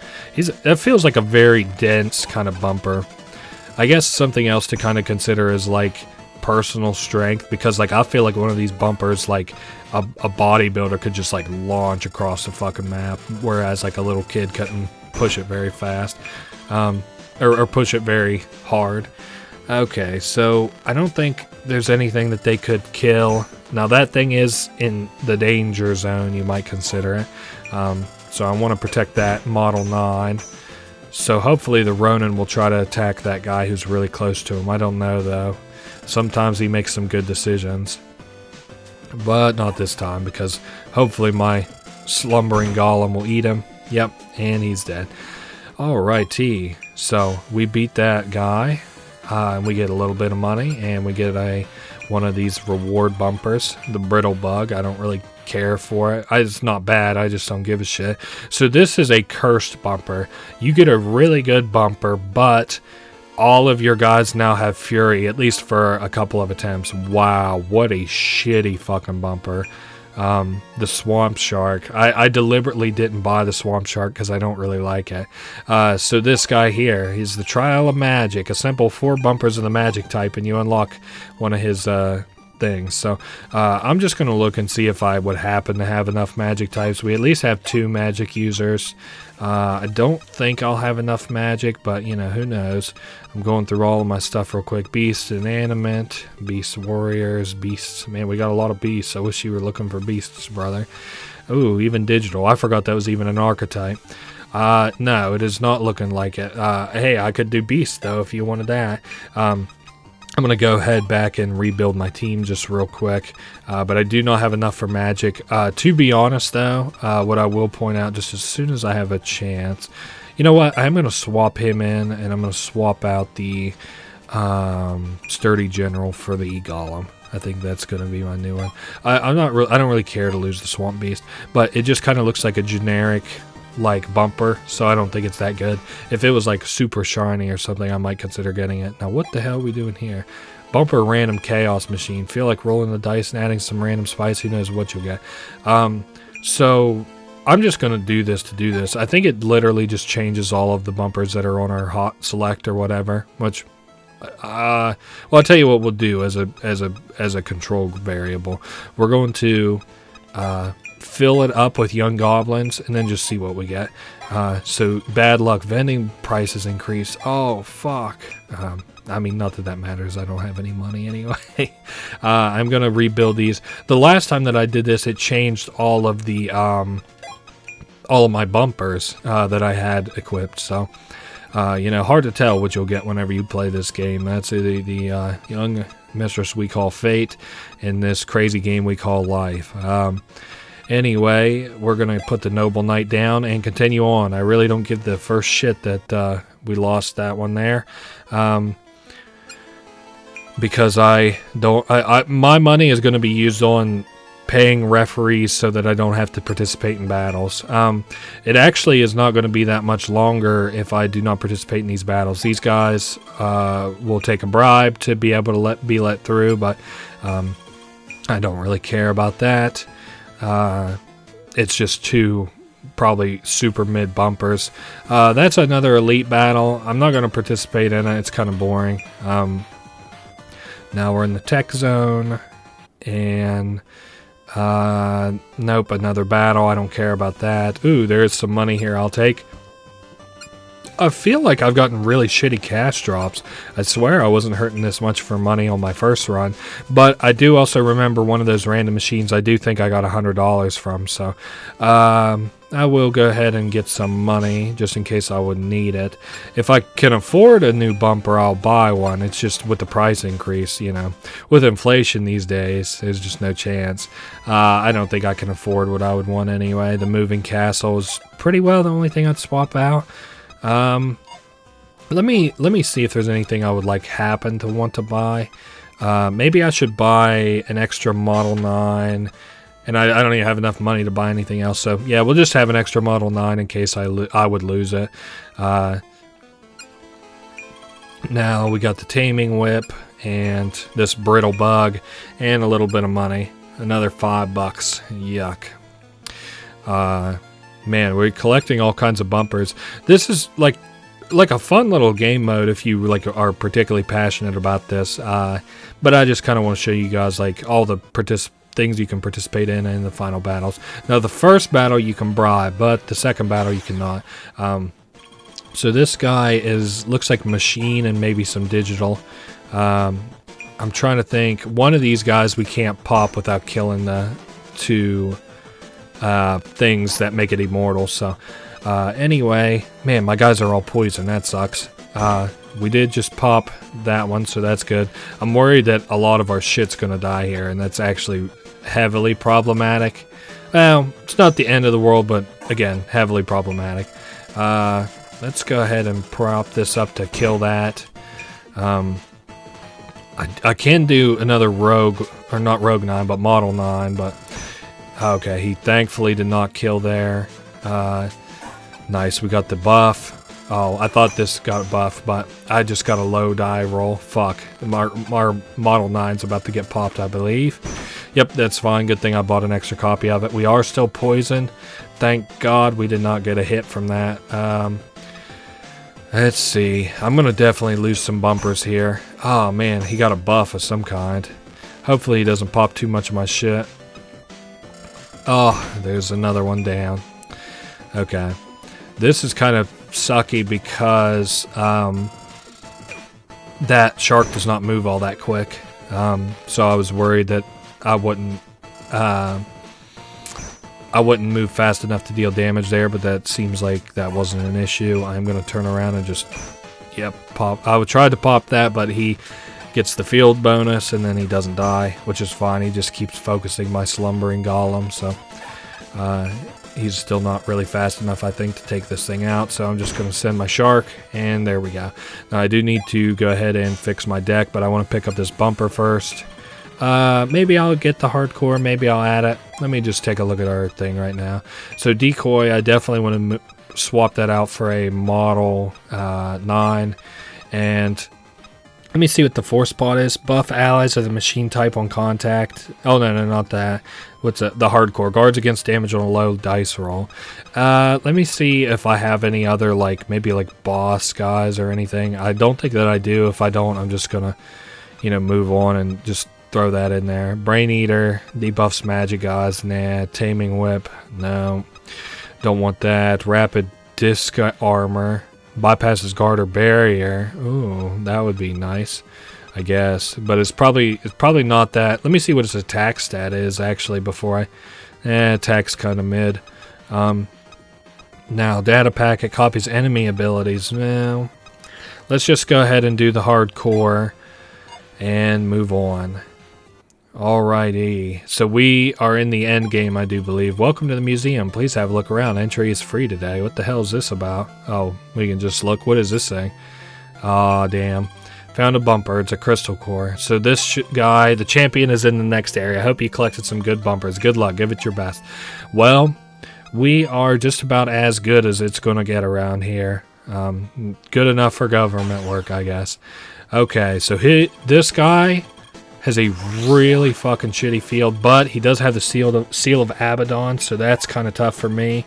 That feels like a very dense kind of bumper. I guess something else to kind of consider is like personal strength, because like I feel like one of these bumpers, like a bodybuilder could just like launch across the fucking map, whereas like a little kid couldn't push it very fast, or push it very hard. Okay, so I don't think there's anything that they could kill. Now that thing is in the danger zone, you might consider it. So I want to protect that Model 9. So hopefully the Ronin will try to attack that guy who's really close to him. I don't know though. Sometimes he makes some good decisions. But not this time, because hopefully my slumbering golem will eat him. Yep, and he's dead. Alrighty, so we beat that guy. And we get a little bit of money, and we get one of these reward bumpers, the brittle bug. I don't really care for it. It's not bad, I just don't give a shit. So this is a cursed bumper. You get a really good bumper, but all of your guys now have fury, at least for a couple of attempts. Wow, what a shitty fucking bumper. The swamp shark. I deliberately didn't buy the swamp shark because I don't really like it. So this guy here, he's the Trial of Magic. Assemble 4 bumpers of the magic type and you unlock one of his things. So I'm just going to look and see if I would happen to have enough magic types. We at least have 2 magic users. I don't think I'll have enough magic, but you know, who knows. I'm going through all of my stuff real quick. Beast and animate, beast warriors, beasts. Man, we got a lot of beasts. I wish you were looking for beasts, brother. Ooh, even digital. I forgot that was even an archetype. No, it is not looking like it. Hey, I could do beast though if you wanted that. I'm going to go head back and rebuild my team just real quick, but I do not have enough for magic. To be honest, though, what I will point out just as soon as I have a chance, you know what, I'm going to swap him in, and I'm going to swap out the Sturdy General for the E-Golem. I think that's going to be my new one. I don't really care to lose the Swamp Beast, but it just kind of looks like a generic like bumper, so I don't think it's that good. If it was like super shiny or something, I might consider getting it. Now what the hell are we doing here? Bumper random chaos machine. Feel like rolling the dice and adding some random spice. Who knows what you'll get. So I'm just gonna do this to do this. I think it literally just changes all of the bumpers that are on our hot select or whatever, which well, I'll tell you what we'll do as a control variable. We're going to fill it up with young goblins and then just see what we get. So bad luck, vending prices increase. Oh fuck. I mean, not that that matters, I don't have any money anyway. I'm gonna rebuild these. The last time that I did this, it changed all of the all of my bumpers that I had equipped, so you know, hard to tell what you'll get whenever you play this game. That's the young mistress we call Fate in this crazy game we call life. Anyway, we're going to put the Noble Knight down and continue on. I really don't give the first shit that we lost that one there. Because my money is going to be used on paying referees so that I don't have to participate in battles. It actually is not going to be that much longer if I do not participate in these battles. These guys will take a bribe to be able to be let through, but I don't really care about that. It's just 2 probably super mid bumpers. That's another elite battle. I'm not going to participate in it. It's kind of boring. Now we're in the tech zone, and nope, another battle. I don't care about that. Ooh, there's some money here I'll take. I feel like I've gotten really shitty cash drops. I swear I wasn't hurting this much for money on my first run. But I do also remember one of those random machines I do think I got $100 from. So I will go ahead and get some money just in case I would need it. If I can afford a new bumper, I'll buy one. It's just with the price increase, you know. With inflation these days, there's just no chance. I don't think I can afford what I would want anyway. The moving castle is pretty well the only thing I'd swap out. Let me see if there's anything I would like happen to want to buy. Maybe I should buy an extra Model 9, and I don't even have enough money to buy anything else. So yeah, we'll just have an extra Model 9 in case I would lose it. Now we got the Taming Whip and this Brittle Bug and a little bit of money. Another $5. Yuck. Man, we're collecting all kinds of bumpers. This is like a fun little game mode if you like are particularly passionate about this. But I just kind of want to show you guys like all the things you can participate in the final battles. Now the first battle you can bribe, but the second battle you cannot. So this guy looks like machine and maybe some digital. I'm trying to think. One of these guys we can't pop without killing the 2 things that make it immortal. So anyway, man, my guys are all poison. That sucks. We did just pop that one, so that's good. I'm worried that a lot of our shit's gonna die here, and that's actually heavily problematic. Well, it's not the end of the world, but again, heavily problematic. Let's go ahead and prop this up to kill that. I can do another rogue, or not rogue 9, but model 9, but Okay, he thankfully did not kill there. Nice, we got the buff. Oh, I thought this got a buff, but I just got a low die roll. Fuck. Our Model 9's about to get popped, I believe. Yep, that's fine. Good thing I bought an extra copy of it. We are still poisoned. Thank God we did not get a hit from that. Let's see. I'm going to definitely lose some bumpers here. Oh, man, he got a buff of some kind. Hopefully he doesn't pop too much of my shit. Oh, there's another one down. Okay. This is kind of sucky because that shark does not move all that quick. So I was worried that I wouldn't move fast enough to deal damage there, but that seems like that wasn't an issue. I'm going to turn around and just, yep, pop. I would try to pop that, but he gets the field bonus and then he doesn't die, which is fine. He just keeps focusing my slumbering golem, so he's still not really fast enough, I think, to take this thing out. So I'm just going to send my shark, and there we go. Now I do need to go ahead and fix my deck, but I want to pick up this bumper first. Maybe I'll get the hardcore, maybe I'll add it. Let me just take a look at our thing right now. So decoy, I definitely want to swap that out for a Model 9. And let me see what the force spot is. Buff allies of the machine type on contact. Oh, no, not that. What's it? The hardcore. Guards against damage on a low dice roll. Let me see if I have any other, like, maybe like boss guys or anything. I don't think that I do. If I don't, I'm just gonna, move on and just throw that in there. Brain Eater, debuffs magic guys, nah. Taming Whip, no. Don't want that. Rapid Disc Armor, bypasses guard or barrier. Ooh, that would be nice, I guess. But it's probably not that. Let me see what its attack stat is actually before attack's kind of mid. Now data packet copies enemy abilities. Well, let's just go ahead and do the hardcore and move on. Alrighty, so we are in the end game, I do believe. Welcome to the museum. Please have a look around. Entry is free today. What the hell is this about? Oh, we can just look. What is this thing? Aw, damn. Found a bumper. It's a crystal core. So this guy, the champion, is in the next area. I hope you collected some good bumpers. Good luck. Give it your best. Well, we are just about as good as it's going to get around here. Good enough for government work, I guess. Okay, so this guy has a really fucking shitty field, but he does have the seal of Abaddon, so that's kind of tough for me.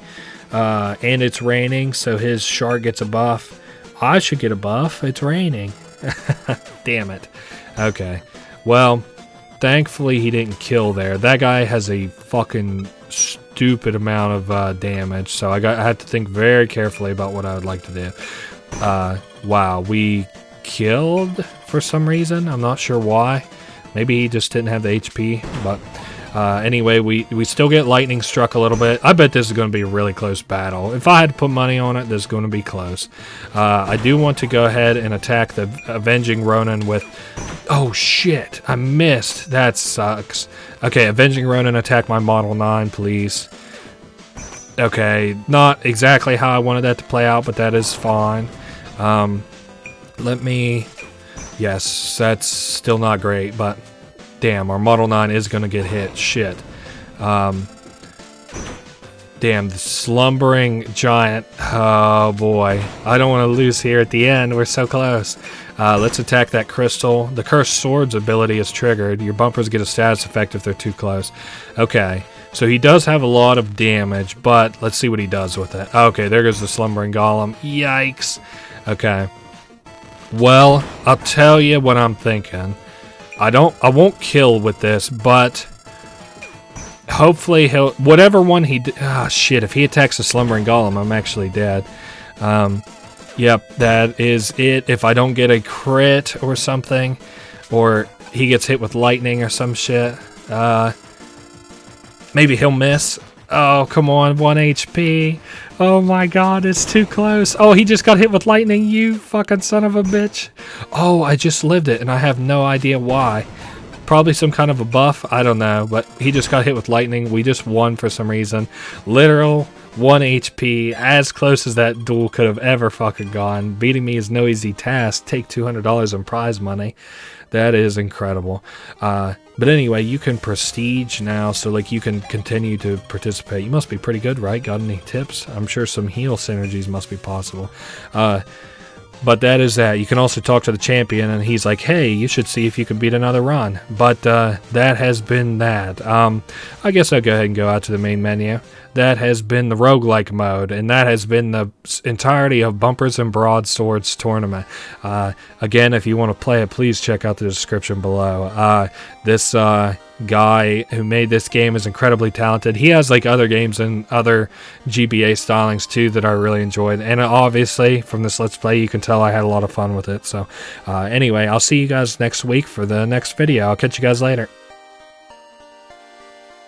And it's raining, so his shark gets a buff. I should get a buff. It's raining. Damn it. Okay. Well, thankfully he didn't kill there. That guy has a fucking stupid amount of damage, so I had to think very carefully about what I would like to do. Wow, we killed for some reason. I'm not sure why. Maybe he just didn't have the HP, but anyway, we still get lightning struck a little bit. I bet this is going to be a really close battle. If I had to put money on it, this is going to be close. I do want to go ahead and attack the Avenging Ronin with... Oh, shit. I missed. That sucks. Okay, Avenging Ronin, attack my Model 9, please. Okay, not exactly how I wanted that to play out, but that is fine. Let me... Yes, that's still not great, but damn, our Model 9 is going to get hit. Shit. Damn, the slumbering giant. Oh, boy. I don't want to lose here at the end. We're so close. Let's attack that crystal. The Cursed Swords ability is triggered. Your bumpers get a status effect if they're too close. Okay, so he does have a lot of damage, but let's see what he does with it. Okay, there goes the slumbering golem. Yikes. Okay. Well, I'll tell you what I'm thinking. I won't kill with this, but hopefully he'll... Whatever one he... Ah, shit, if he attacks the slumbering golem, I'm actually dead. Yep, that is it. If I don't get a crit or something, or he gets hit with lightning or some shit, maybe he'll miss. Oh, come on, 1 HP. Oh my god, it's too close. Oh, he just got hit with lightning, you fucking son of a bitch. Oh, I just lived it, and I have no idea why. Probably some kind of a buff, I don't know, but he just got hit with lightning. We just won for some reason. Literal 1 HP, as close as that duel could have ever fucking gone. Beating me is no easy task. Take $200 in prize money. That is incredible. But anyway, you can prestige now, so like you can continue to participate. You must be pretty good, right? Got any tips? I'm sure some heal synergies must be possible. But that is that. You can also talk to the champion, and he's like, hey, you should see if you can beat another run. But that has been that. I guess I'll go ahead and go out to the main menu. That has been the roguelike mode, and that has been the entirety of Bumpers and Broadswords tournament. Again, if you want to play it, please check out the description below. This guy who made this game is incredibly talented. He has like other games and other GBA stylings too that I really enjoyed, and obviously from this Let's Play you can tell I had a lot of fun with it. So anyway, I'll see you guys next week for the next video. I'll catch you guys later.